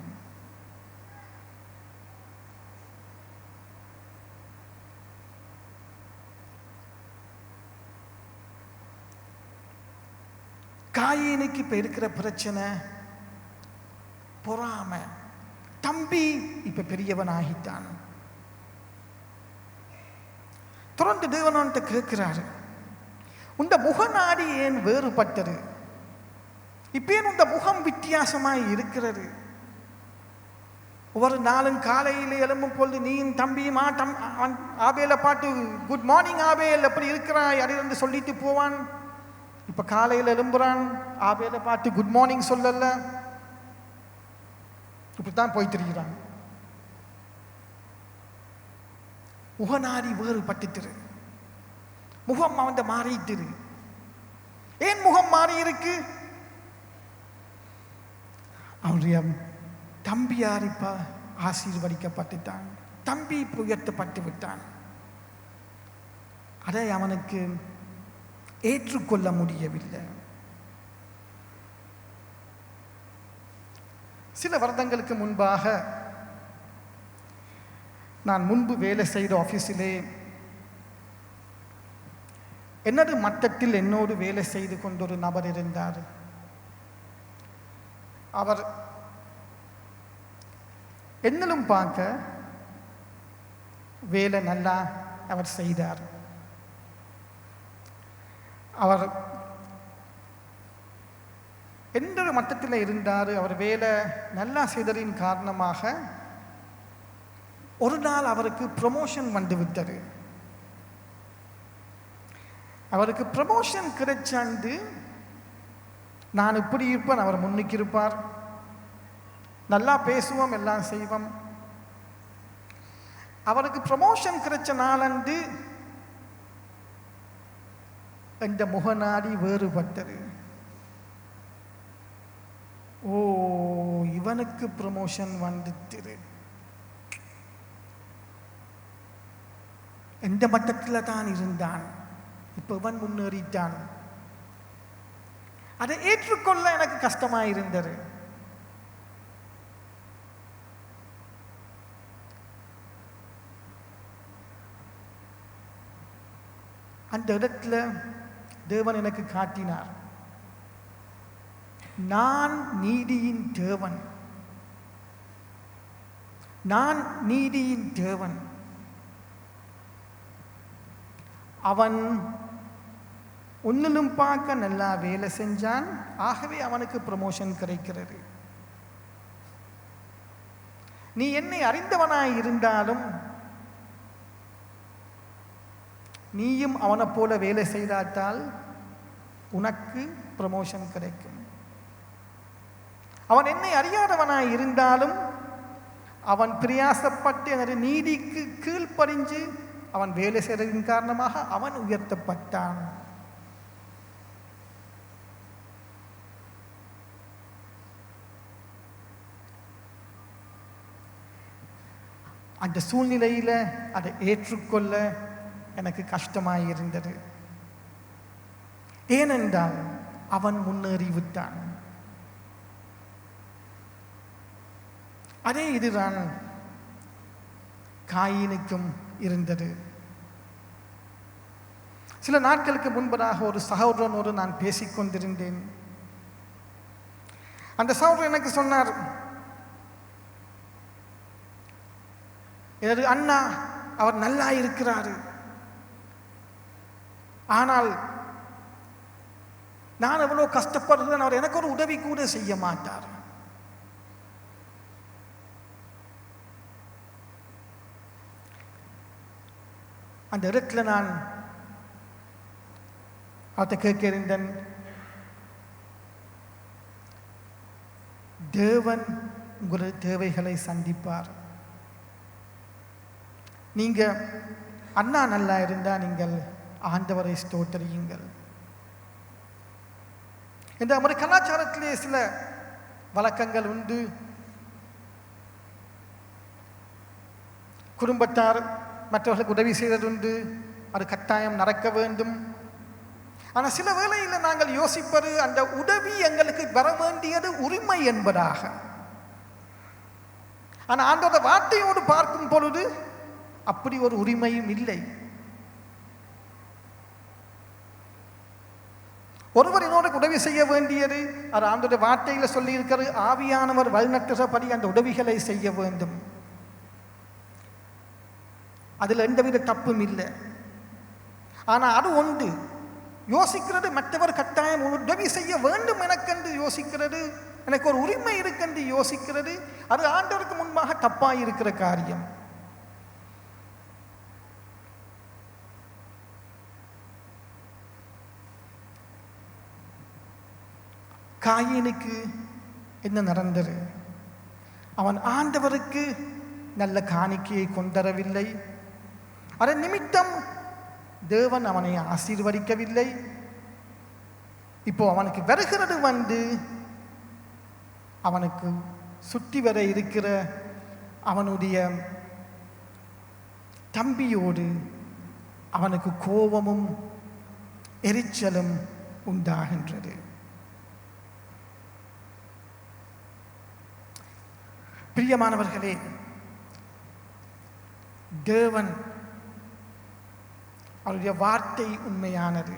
காயீனுக்கு இப்ப இருக்கிற பிரச்சனை பொறாமை. தம்பி இப்ப பெரியவன் ஆகிட்டான். தொடர்ந்து தேவன்கிட்ட கேட்கிறாரு, உந்த முகநாடி ஏன் வேறுபட்டது? இப்ப ஏன் உந்த முகம் வித்தியாசமாய் இருக்கிறது? ஒவ்வொரு நாளும் காலையில் எழும்பும் பொழுது நீயும் தம்பியுமா ஆபேல பாட்டு குட் மார்னிங் ஆபேல் எப்படி இருக்கிறாய் அப்படின்னு சொல்லிட்டு போவான். இப்ப காலையில் எழும்புறான், ஆபேல பாட்டு குட் மார்னிங் சொல்லல, இப்படித்தான் போய் திரிகிறான். முகநாடி வேறுபட்டுரு, முகம் அவன் மாறிட்டுரு. ஏன் முகம் மாறி இருக்கு? அவனுடைய தம்பியார் இப்ப ஆசீர்வதிக்கப்பட்டுட்டான், தம்பி இப்ப உயர்த்தப்பட்டு விட்டான். அதை அவனுக்கு ஏற்றுக்கொள்ள முடியவில்லை. சில வருடங்களுக்கு முன்பாக நான் முன்பு வேலை செய்த ஆஃபீஸிலே என்னது மட்டத்தில் என்னோடு வேலை செய்து கொண்டொரு நபர் இருந்தார். அவர் என்னிலும் பார்க்க வேலை நல்லா அவர் செய்தார். அவர் எந்த ஒரு மட்டத்தில் இருந்தார். அவர் வேலை நல்லா செய்ததின் காரணமாக ஒரு நாள் அவருக்கு ப்ரமோஷன் வந்துவிட்டது. அவருக்கு ப்ரமோஷன் கிடைச்சாண்டு நான் இப்படி இருப்பேன், அவர் முன்னுக்கு இருப்பார், நல்லா பேசுவோம், எல்லாம் செய்வோம். அவருக்கு ப்ரமோஷன் கிடைச்ச நாளன்று இந்த முகநாடி வேறுபட்டது. ஓ, இவனுக்கு ப்ரமோஷன் வந்துட்டு எந்த மட்டத்தில் தான் இருந்தான், இப்ப இவன் முன்னேறிட்டான். அதை ஏற்றுக்கொள்ள எனக்கு கஷ்டமாயிருந்தது. அந்த இடத்துல தேவன் எனக்கு காட்டினார், நான் நீதியின் தேவன், நான் நீதியின் தேவன். அவன் ஒன்னிலும் பார்க்க நல்லா வேலை செஞ்சான், ஆகவே அவனுக்கு ப்ரமோஷன் கிடைக்கிறது. நீ என்னை அறிந்தவனாய் இருந்தாலும் நீயும் அவனை போல வேலை செய்தாட்டால் உனக்கு ப்ரமோஷன் கிடைக்கும். அவன் என்னை அறியாதவனாய் இருந்தாலும் அவன் பிரயாசப்பட்டு எனது நீதிக்கு கீழ்ப்படிஞ்சு அவன் வேலை செய்ததின் காரணமாக அவன் உயர்த்தப்பட்டான். அந்த சூழ்நிலையில் அதை ஏற்றுக்கொள்ள எனக்கு கஷ்டமாயிருந்தது. ஏனென்றால் அவன் முன்னேறிவிட்டான். அதே இதுதான் காயீனுக்கும் இருந்தது. சில நாட்களுக்கு முன்பதாக ஒரு சகோதரனோடு நான் பேசிக்கொண்டிருந்தேன். அந்த சகோதரன் எனக்கு சொன்னார், எனது அண்ணா அவர் நல்லா இருக்கிறாரு, ஆனால் நான் எவ்வளோ கஷ்டப்படுறேன், அவர் எனக்கு ஒரு உதவி கூட செய்ய மாட்டார். அந்த இடத்துல நான் அவர்கிட்ட கேட்கிறேன், தேவன் உங்களது தேவைகளை சந்திப்பார். நீங்க அண்ணா நல்லா இருந்தா நீங்கள் ஆண்டவரை ஸ்தோத்திரியுங்கள். இந்த நமது கலாச்சாரத்திலே சில வழக்கங்கள் உண்டு. குடும்பத்தார் மற்றவர்களுக்கு உதவி செய்வதுண்டு, அது கட்டாயம் நடக்க வேண்டும். ஆனால் சில வேளையில் நாங்கள் யோசிப்பது, அந்த உதவி எங்களுக்கு வர வேண்டியது உரிமை என்பதாக. ஆனால் ஆண்டோட வார்த்தையோடு பார்க்கும் பொழுது அப்படி ஒரு உரிமையும் இல்லை. ஒருவர் இன்னொரு உதவி செய்ய வேண்டியது, அது ஆண்டோட வார்த்தையில் சொல்லி இருக்கிறது, ஆவியானவர் வழிநடத்துகிறபடி அந்த உதவிகளை செய்ய வேண்டும். அதில் எந்தவித தப்பும் இல்லை. ஆனால் அது ஒன்று யோசிக்கிறது, மற்றவர் கட்டாயம் உதவி செய்ய வேண்டும் எனக்கென்று யோசிக்கிறது, எனக்கு ஒரு உரிமை இருக்கென்று யோசிக்கிறது, அது ஆண்டவருக்கு முன்பாக தப்பாக இருக்கிற காரியம். காயீனுக்கு என்ன நடந்தது? அவன் ஆண்டவருக்கு நல்ல காணிக்கையை கொண்டரவில்லை. அதன் நிமித்தம் தேவன் அவனை ஆசீர்வதிக்கவில்லை. இப்போ அவனுக்கு வருகிறது அவனுக்கு சுற்றி வர இருக்கிற அவனுடைய தம்பியோடு அவனுக்கு கோபமும் எரிச்சலும் உண்டாகின்றது. பிரியமானவர்களே, தேவன் அவருடைய வார்த்தை உண்மையானது.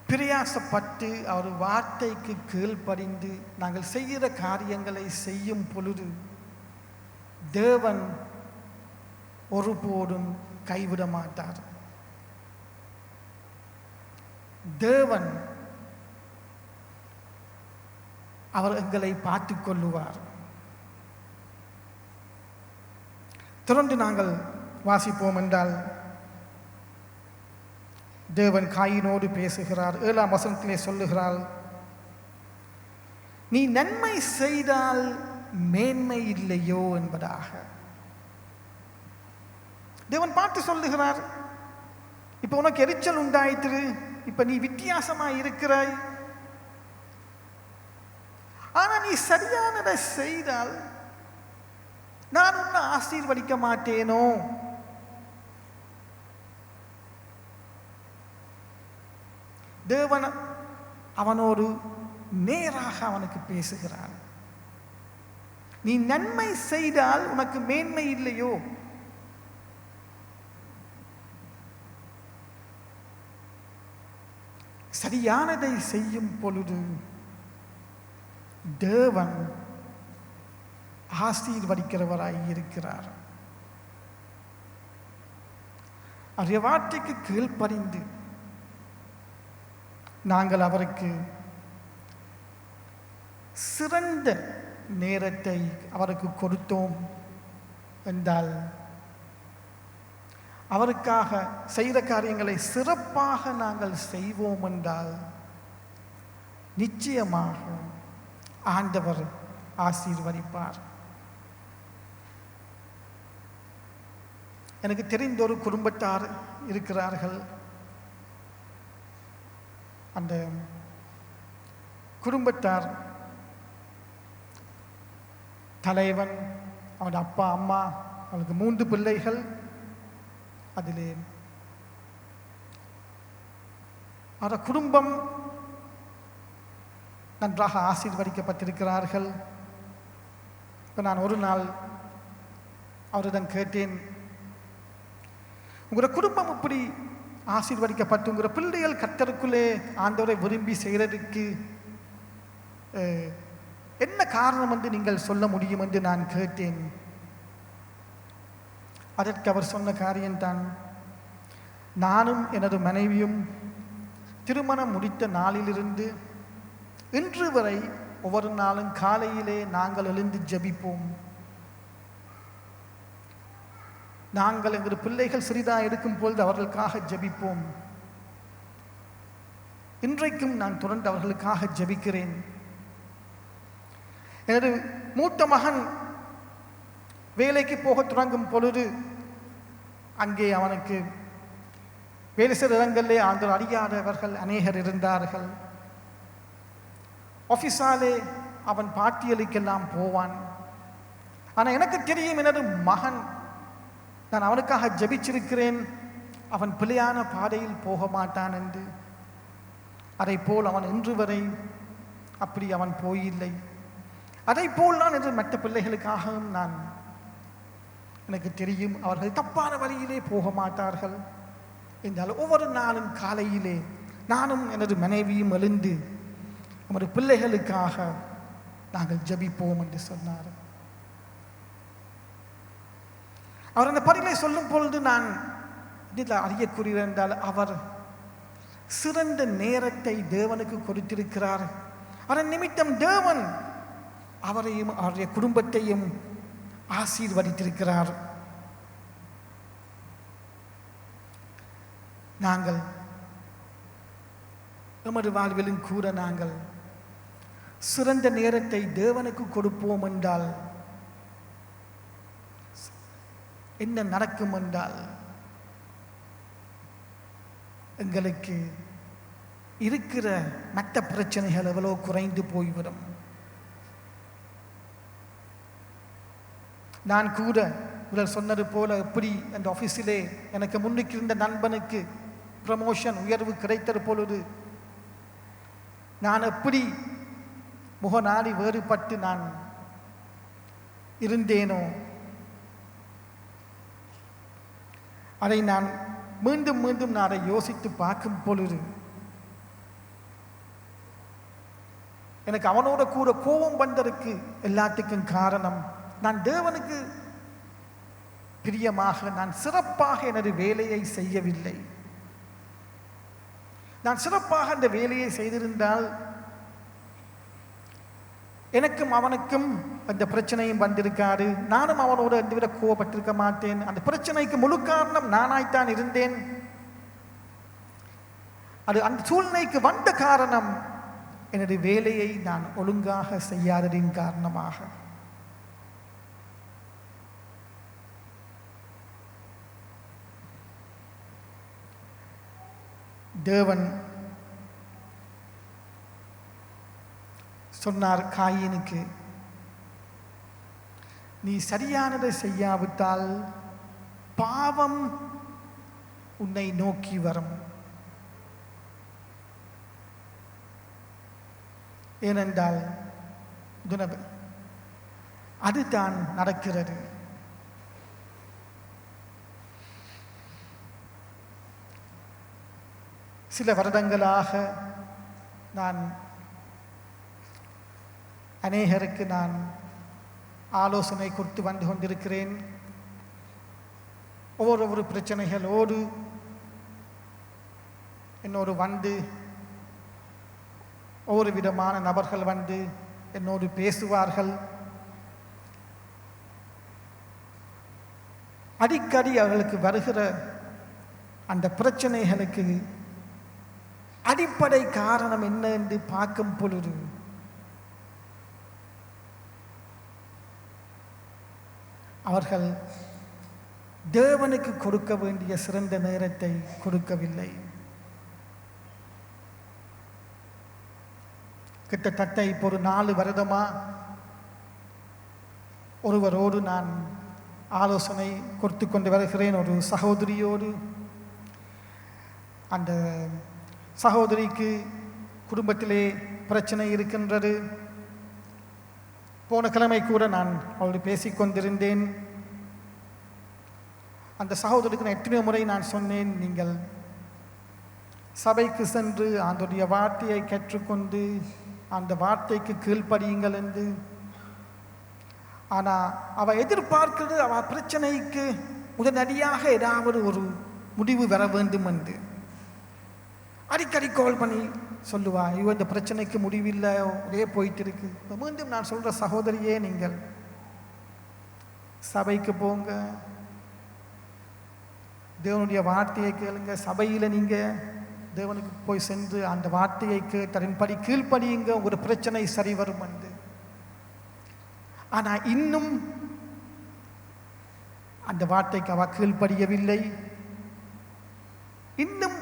பிரயாசப்பட்டு அவர் வார்த்தைக்கு கீழ்ப்படிந்து நாங்கள் செய்கிற காரியங்களை செய்யும் பொழுது தேவன் ஒருபோதும் கைவிட மாட்டார். தேவன் அவர் எங்களை பார்த்து கொள்ளுவார். தொடர்ந்து நாங்கள் வாசிப்போம் என்றால், தேவன் காயினோடு பேசுகிறார். 7ஆம் வசனத்திலே சொல்லுகிறார், நீ நன்மை செய்தால் மேன்மை இல்லையோ என்பதாக. தேவன் பார்த்து சொல்லுகிறார், இப்போ உனக்கு எரிச்சல் உண்டாயிற்று, இப்போ நீ வித்தியாசமாக இருக்கிறாய், ஆனால் நீ சரியானதை செய்தால் நான் உன்னை ஆசீர்வதிக்க மாட்டேனோ? தேவன் அவனோடு நேராக அவனுக்கு பேசுகிறான். நீ நன்மை செய்தால் உனக்கு மேன்மை இல்லையோ? சரியானதை செய்யும் பொழுது தேவன் ஆசீர்வதிக்கிறவராய் இருக்கிறார். அவருடைய வார்த்தைக்கு கீழ்ப்படிந்து நாங்கள் அவருக்கு சிறந்த நேரத்தை அவருக்கு கொடுத்தோம் என்றால், அவருக்காக செய்கிற காரியங்களை சிறப்பாக நாங்கள் செய்வோம் என்றால், நிச்சயமாக ஆண்டவர் ஆசீர்வதிப்பார். எனக்கு தெரிந்த ஒரு குடும்பத்தார் இருக்கிறார்கள். அந்த குடும்பத்தார் தலைவன், அவன் அப்பா அம்மா, அவனுக்கு 3 பிள்ளைகள். அதிலே அந்த குடும்பம் நன்றாக ஆசீர்வதிக்கப்பட்டிருக்கிறார்கள். இப்போ நான் ஒரு நாள் அவரிடம் கேட்டேன், உங்களோட குடும்பம் இப்படி ஆசீர்வதிக்கப்பட்டு உங்களோட பிள்ளைகள் கர்த்தருக்குள்ளே ஆண்டவரை விரும்பி செய்கிறதுக்கு என்ன காரணம் என்று நீங்கள் சொல்ல முடியும் என்று நான் கேட்டேன். அதற்கு அவர் சொன்ன காரியம்தான், நானும் எனது மனைவியும் திருமணம் முடித்த நாளிலிருந்து இன்று வரை ஒவ்வொரு நாளும் காலையிலே நாங்கள் எழுந்து ஜெபிப்போம். நாங்கள் எங்கள் பிள்ளைகள் சிறிதாக இருக்கும் பொழுது அவர்களுக்காக ஜெபிப்போம். இன்றைக்கும் நான் தொடர்ந்து அவர்களுக்காக ஜெபிக்கிறேன். எனது மூத்த மகன் வேலைக்கு போக தொடங்கும் பொழுது அங்கே அவனுக்கு வேலை செய்கிற இடங்களிலே ஆண்டவர் அறியாதவர்கள் அநேகர் இருந்தார்கள். ஆஃபீஸாலே அவன் பாட்டியலுக்கெல்லாம் போவான். ஆனால் எனக்கு தெரியும், எனது மகன், நான் அவனுக்காக ஜெபிச்சிருக்கிறேன், அவன் பிழையான பாதையில் போக மாட்டான் என்று. அதை போல் அவன் இன்று வரை அப்படி அவன் போயில்லை. அதை போல் நான் என்று மற்ற பிள்ளைகளுக்காகவும் நான் எனக்கு தெரியும் அவர்கள் தப்பான வழியிலே போக மாட்டார்கள் என்றால் ஒவ்வொரு நாளும் காலையிலே நானும் எனது மனைவியும் எழுந்து நமது பிள்ளைகளுக்காக நாங்கள் ஜெபிப்போம் என்று சொன்னார். அவர் அந்த பதிலை சொல்லும் பொழுது நான் இதில் அறியக்கூடியது என்றால் அவர் சிறந்த நேரத்தை தேவனுக்கு கொடுத்திருக்கிறார். அதன் நிமித்தம் தேவன் அவரையும் அவருடைய குடும்பத்தையும் ஆசீர்வதித்திருக்கிறார். நாங்கள் நமது வாழ்விலும் கூட நாங்கள் சிறந்த நேரத்தை தேவனுக்கு கொடுப்போம் என்றால் என்ன நடக்கும் என்றால் எங்களுக்கு இருக்கிற மற்ற பிரச்சனைகள் எவ்வளோ குறைந்து போய்விடும். நான் கூட இவர் சொன்னது போல எப்படி அந்த ஆஃபீஸிலே எனக்கு முன்னுக்கு இருந்த நண்பனுக்கு ப்ரமோஷன் உயர்வு கிடைத்தது பொழுது நான் எப்படி முகநாடி வேறுபட்டு நான் இருந்தேனோ அதை நான் மீண்டும் மீண்டும் நான் அதை யோசித்து பார்க்கும் பொழுது எனக்கு அவனோட கூட கோபம் வந்ததற்கு எல்லாத்துக்கும் காரணம் நான் தேவனுக்கு பிரியமாக நான் சிறப்பாக எனது வேலையை செய்யவில்லை. நான் சிறப்பாக அந்த வேலையை செய்திருந்தால் எனக்கும் அவனுக்கும் அந்த பிரச்சனையும் வந்திருக்காரு. நானும் அவனோடு எந்தவித கோபப்பட்டிருக்க மாட்டேன். அந்த பிரச்சனைக்கு முழு காரணம் நானாய்த்தான் இருந்தேன். அது அந்த சூழ்நிலைக்கு வந்த காரணம் எனது வேலையை நான் ஒழுங்காக செய்யாததின் காரணமாக. தேவன் சொன்னார் காயினுக்கு, நீ சரியானதை செய்யாவிட்டால் பாவம் உன்னை நோக்கி வரும். ஏனென்றால் அதுதான் நடக்கிறது. சில வருடங்களாக நான் அநேகருக்கு நான் ஆலோசனை கொடுத்து வந்து கொண்டிருக்கிறேன். ஒவ்வொரு பிரச்சனைகளோடு என்னோடு வந்து ஒவ்வொரு விதமான நபர்கள் வந்து என்னோடு பேசுவார்கள். அடிக்கடி அவர்களுக்கு வருகிற அந்த பிரச்சனைகளுக்கு அடிப்படை காரணம் என்ன என்று பார்க்கும் பொழுது அவர்கள் தேவனுக்கு கொடுக்க வேண்டிய சிறந்த நேரத்தை கொடுக்கவில்லை. கிட்டத்தட்ட இப்போ ஒரு 4 வருடமா ஒருவரோடு நான் ஆலோசனை கொடுத்து கொண்டு வருகிறேன். ஒரு சகோதரியோடு. அந்த சகோதரிக்கு குடும்பத்திலே பிரச்சனை இருக்கின்றது. போன கிழமை கூட நான் அவளோடு பேசிக்கொண்டிருந்தேன். அந்த சகோதரிக்கு நான் எத்தனையோ முறை நான் சொன்னேன், நீங்கள் சபைக்கு சென்று அதனுடைய வார்த்தையை கற்றுக்கொண்டு அந்த வார்த்தைக்கு கீழ்ப்படியுங்கள் என்று. ஆனால் அவள் எதிர்பார்க்கிறது அவள் பிரச்சனைக்கு உடனடியாக ஏதாவது ஒரு முடிவு வர வேண்டும் என்று அடிக்கடி கால் பண்ணி சொல்லுவா, ஐயோ இந்த பிரச்சனைக்கு முடிவில்லை, ஒரே போயிட்டு இருக்கு. மீண்டும் நான் சொல்கிற சகோதரியே, நீங்கள் சபைக்கு போங்க, தேவனுடைய வார்த்தையை கேளுங்க. சபையில் நீங்கள் தேவனுக்கு போய் சென்று அந்த வார்த்தையை கேட்டதின்படி கீழ்ப்படியுங்க, உங்களோட பிரச்சனை சரி வரும் என்று. ஆனால் இன்னும் அந்த வார்த்தைக்கு அவ கீழ்ப்படியவில்லை. இன்னும்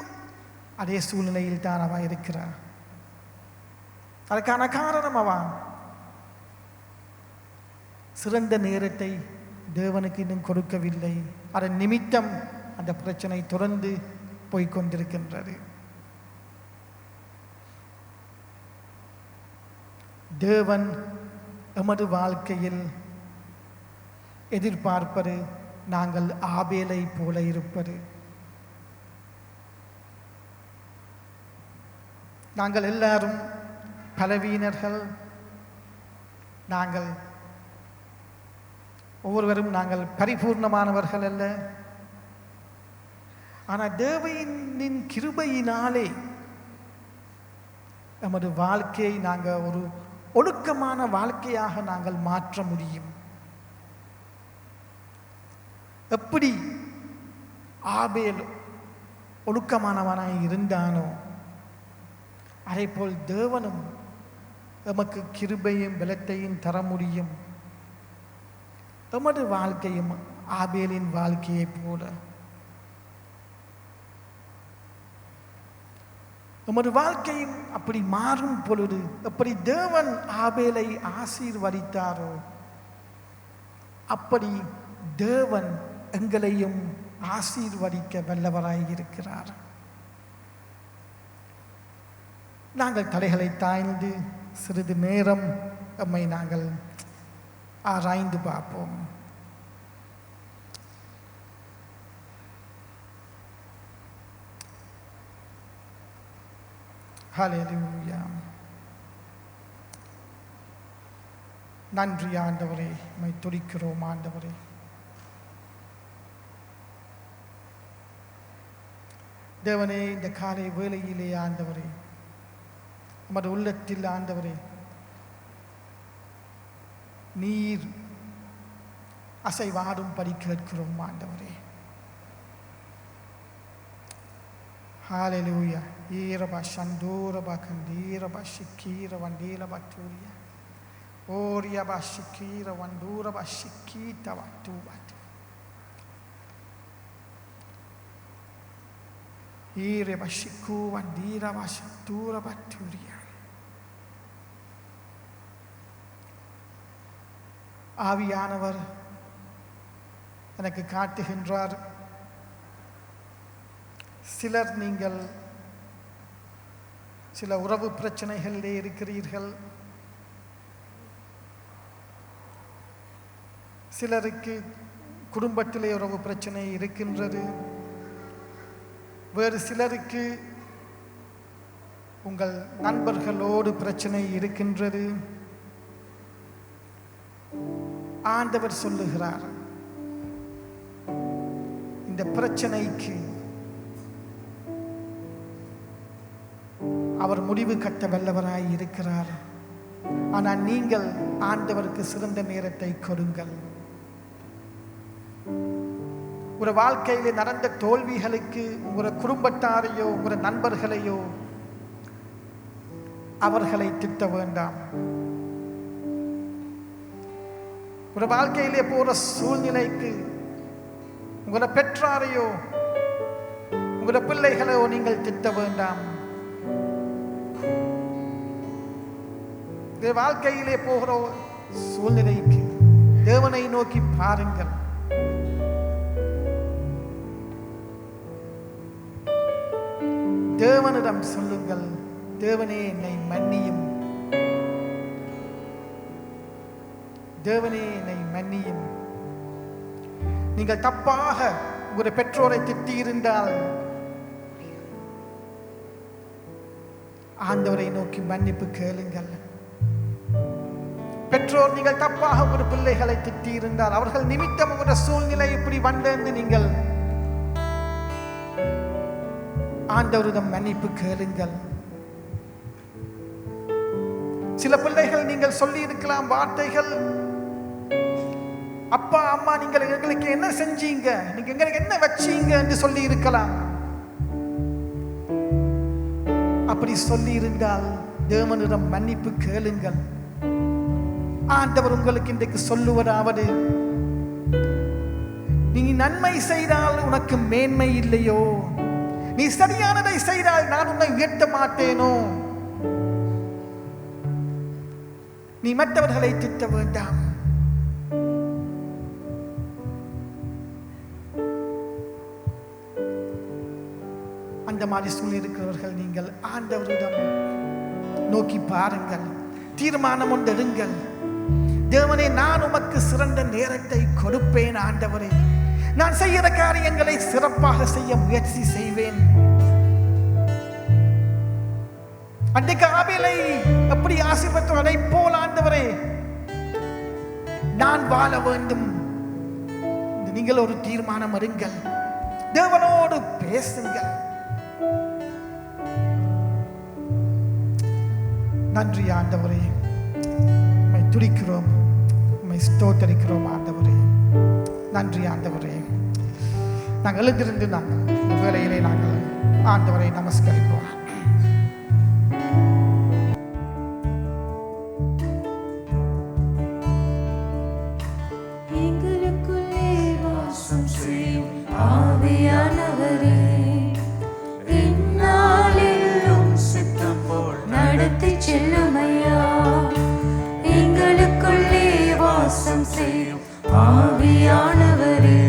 அதே சூழ்நிலையில் தான் அவ இருக்கிறார். அதுக்கான காரணம் அவ சிறந்த நேரத்தை தேவனுக்கு இன்னும் கொடுக்கவில்லை. அதன் நிமித்தம் அந்த பிரச்சனை தொடர்ந்து போய்கொண்டிருக்கின்றது. தேவன் எமது வாழ்க்கையில் எதிர்பார்ப்பது நாங்கள் ஆபேலை போல இருப்பது. நாங்கள் எல்லாரும் பலவீனர்கள். நாங்கள் ஒவ்வொருவரும் நாங்கள் பரிபூர்ணமானவர்கள் அல்ல. ஆனால் தேவனின் கிருபையினாலே நமது வாழ்க்கையை நாங்கள் ஒரு ஒழுக்கமான வாழ்க்கையாக நாங்கள் மாற்ற முடியும். எப்படி ஆபேல் ஒழுக்கமானவனாய் இருந்தானோ அதேபோல் தேவனும் எமக்கு கிருபையும் பலத்தையும் தர முடியும். எமது வாழ்க்கையும் ஆபேலின் வாழ்க்கையைப் போல எமது வாழ்க்கையும் அப்படி மாறும் பொழுது, எப்படி தேவன் ஆபேலை ஆசீர்வதித்தாரோ அப்படி தேவன் எங்களையும் ஆசீர்வதிக்க வல்லவராய் இருக்கிறார். நாங்கள் தலைகளை தாய்ந்து சிறிது நேரம் நம்மை நாங்கள் ஆராய்ந்து பார்ப்போம். ஹல்லேலூயா. நன்றி ஆண்டவரே, உம்மை துதிக்கிறோம் ஆண்டவரே. தேவனே, இந்த காலை வேளையிலே ஆண்டவரே, நமது உள்ளத்தில் ஆண்டவரே நீர் அசைவாடும்படி கேட்கிறோம் ஆண்டவரே. ஹல்லேலூயா. ஈரபா சந்தூரபா கண்டீரபா சிக்கீர வண்டீரபா தூரியா ஓரியபா சிக்கீர வண்டூரபா சிக்கீத்தவா தூபாத்து ஈரபா சிக்கு வண்டீரபா சந்தூரபா தூரியா. ஆவியானவர் எனக்கு காட்டுகின்றார், சிலர் நீங்கள் சில உறவு பிரச்சனைகளிலே இருக்கிறீர்கள். சிலருக்கு குடும்பத்திலே உறவு பிரச்சனை இருக்கின்றது. வேறு சிலருக்கு உங்கள் நண்பர்களோடு பிரச்சனை இருக்கின்றது. ஆண்டவர் சொல்லுகிறார், இந்த பிரச்சனைக்கு அவர் முடிவு கட்ட வல்லவராய் இருக்கிறார். ஆனால் நீங்கள் ஆண்டவருக்கு சிறந்த நேரத்தை கொடுங்கள். ஒரு வாழ்க்கையில் நடந்த தோல்விகளுக்கு ஒரு குடும்பத்தாரையோ ஒரு நண்பர்களையோ அவர்களை திட்ட வேண்டாம். ஒரு வாழ்க்கையிலே போற சூழ்நிலைக்கு உங்களோட பெற்றாரையோ உங்களோட பிள்ளைகளையோ நீங்கள் திட்ட வேண்டாம். வாழ்க்கையிலே போகிற சூழ்நிலைக்கு தேவனை நோக்கி பாருங்கள். தேவனிடம் சொல்லுங்கள், தேவனே என்னை மன்னியும், தேவனே என்னை மன்னியும். நீங்கள் தப்பாக ஒரு பெற்றோரை திட்டியிருந்தால் ஆண்டவரை நோக்கி மன்னிப்பு கேளுங்கள். பெற்றோர் நீங்கள் தப்பாக ஒரு பிள்ளைகளை திட்டியிருந்தால் அவர்கள் நிமித்தம் ஒரு சூழ்நிலை இப்படி வந்தென்று நீங்கள் ஆண்டவரிடம் மன்னிப்பு கேளுங்கள். சில பிள்ளைகள் நீங்கள் சொல்லி இருக்கலாம் வார்த்தைகள், அப்பா அம்மா நீங்கள் எங்களுக்கு என்ன செஞ்சீங்க, நீங்க எங்களுக்கு என்ன வச்சீங்க என்று சொல்லி இருக்கலாம். அப்படி சொல்லி இருந்தால் தேவனிடம் மன்னிப்பு கேளுங்கள். ஆண்டவர் உங்களுக்கு இன்றைக்கு சொல்லுவதாவது, நீ நன்மை செய்தால் உனக்கு மேன்மை இல்லையோ, நீ சரியானதை செய்தால் நான் உன்னை உயர்த்த மாட்டேனோ. நீ மற்றவர்களை திட்ட வேண்டாம். அந்த மாதிரி சூழ்நிலை இருக்கிறவர்கள் நீங்கள் ஆண்டவரிடம் நோக்கி பாருங்கள். தீர்மானம் ஒன்று எடுங்கள். தேவனே, நான் உமக்கு சிறந்த நேரத்தை கொடுப்பேன் ஆண்டவரே. நான் செய்கிற காரியங்களை சிறப்பாக செய்ய முயற்சி செய்வேன். அன்றைக்கு ஆபேலை எப்படி ஆசீர்வதித்தோ அதை போல் ஆண்டவரே நான் வாழ வேண்டும். நீங்கள் ஒரு தீர்மானம் எடுங்கள். தேவனோடு பேசுங்கள். நன்றி ஆண்டவரே, உம்மை துதிக்கிறோம், உம்மை ஸ்தோத்தரிக்கிறோம் ஆண்டவரே. நன்றி ஆண்டவரே. நாங்கள் எழுந்திருந்து நாங்கள் இந்த வேளையிலே நாங்கள் ஆண்டவரை நமஸ்கரிப்போம். எங்களுக்குள்ளே வாசம் செய்யும் ஆவியானவரே, இந்நாளிலும் சித்தம் போல் நடத்தி செல்லுமையா. எங்களுக்குள்ளே வாசம் செய்யும் ஆவியானவரே,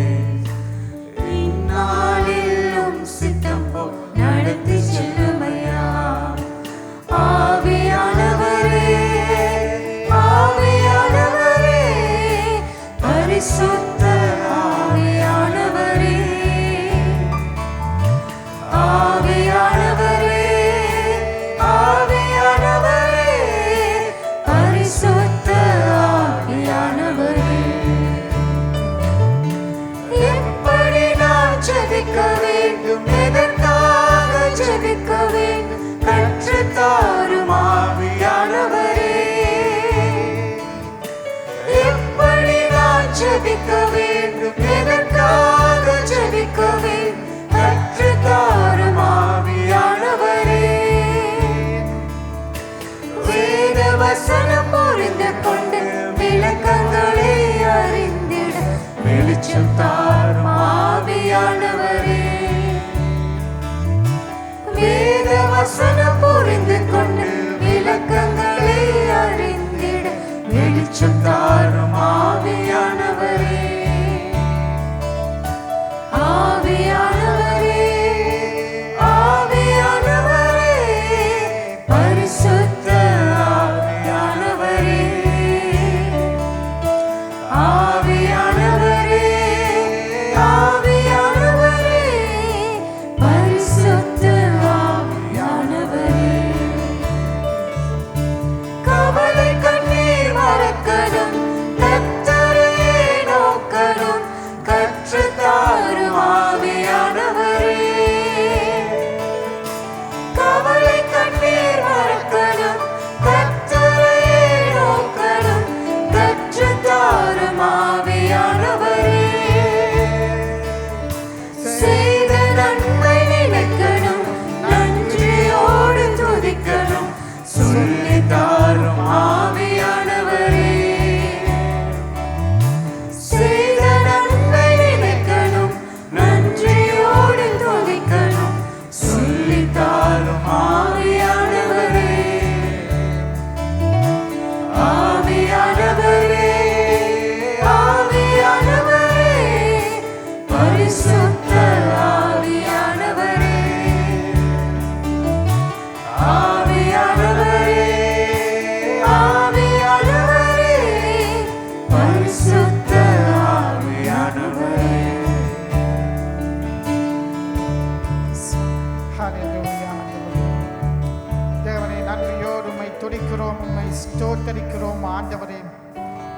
இந்நாளிலும் சித்தம் போல் நடத்தி செல்லுமையா. ஆவியானவரே, ஆவியானவரே, பரிசுத்த ஆவியானவரே, ஆவியானவரே, ஆவியானவரே, பரிசுத்த ஆவியானவரே. எப்படி நான் ஜெபிக்க வேண்டும், எதற்காக ஜெபிக்க வேண்டும், கற்றுத்தாரும் ஆவியானவரே. எப்படி நான் ஜெபிக்க வேண்டும், எதற்காக ஜெபிக்க வேண்டும், கற்றுத்தாரும் ஆவியானவரே. வேத வசனம் புரிந்து கொண்டு விளக்கங்களை அறிந்திட வெளிச்சம் தாரும் ஆவியானவரே. வேத வசனம் புரிந்து கொண்டு விளக்கங்களை அறிந்திட வெளிச்சம் தாரும் ஆவியானவரே. ஆவியானவரே, ஆவியானவரே, பரிசுத்த ஆவியானவரே, ஆவியானவரே, ஆவியானவரே, பரிசுத்த ஆவியானவரே. கவலை கண்ணீர் மறக்கணும், கர்த்தரையே நோக்கணும், கற்றுத்தாரும் ஆவியானவரே. கவலை கண்ணீர் மறக்கணும், கர்த்தரையே நோக்கணும், கற்றுத்தாரும் ஆவியானவரே. செய்த நன்மை நினைக்கணும், நன்றியோடு துதிக்கணும், சொல்லித்தாரும் ஆவியானவரே. செய்த நன்மை நினைக்கணும், நன்றியோடு துதிக்கணும், சொல்லித்தாரும் ஆவியானவரே. ஆவியானவரே, ஆவியானவரே, பரிசுத்த ஆவியானவரே, ஆவியானவரே, ஆவியானவரே, பரிசுத்த ஆவியானவரே. ஹல்லேலூயா ஆண்டவரே. தேவனே, நன்றியோடு உம்மை துதிக்கிறோம், உம்மை ஸ்தோத்தரிக்கிறோம் ஆண்டவரே.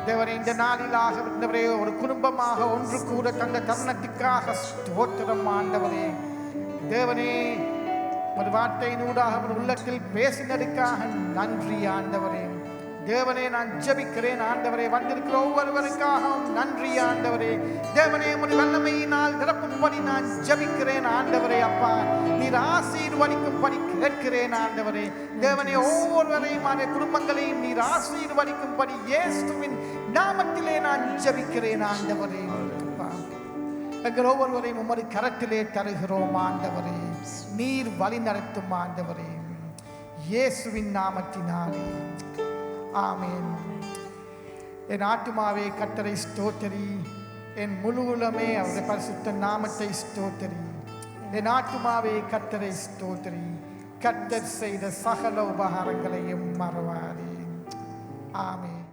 தேவனே, இந்த நாளிலாக ஆண்டவரே ஒரு குடும்பமாக ஒன்று கூட தந்த தருணத்துக்காக ஸ்தோத்திரம் ஆண்டவரே. தேவனே, ஒரு வார்த்தையினூடாக ஒரு உள்ளத்தில் பேசினதுக்காக நன்றி ஆண்டவரே. தேவனே, நான் ஜெபிக்கிறேன் ஆண்டவரே. வந்திருக்கிற ஒவ்வொருவருக்காகவும் நன்றி ஆண்டவரே. தேவனே, உம்முடைய வல்லமையினால் நிரப்பும்படி நான் ஜெபிக்கிறேன் ஆண்டவரே. அப்பா, நீர் ஆசீர்வதிக்கும்படி கேட்கிறேன் ஆண்டவரே. தேவனே, ஒவ்வொருவரையும் அந்த குடும்பங்களையும் நீர் ஆசீர்வதிக்கும்படி இயேசுவின் நாமத்திலே நான் ஜெபிக்கிறேன் ஆண்டவரே. அப்பா, எங்கள் ஒவ்வொருவரையும் உமது கரத்திலே தருகிறோம் ஆண்டவரே. நீர் வழி நடத்தும் ஆண்டவரே, இயேசுவின் நாமத்தினாலே ஆமென். என் ஆத்துமாவே கர்த்தரை ஸ்தோத்தரி, என் முழு உள்ளமே அவருடைய பரிசுத்த நாமத்தை ஸ்தோத்தரி. என் ஆத்துமாவே கர்த்தரை ஸ்தோத்தரி, கர்த்தர் செய்த சகல உபகாரங்களையும் மறவாதே. ஆமென்.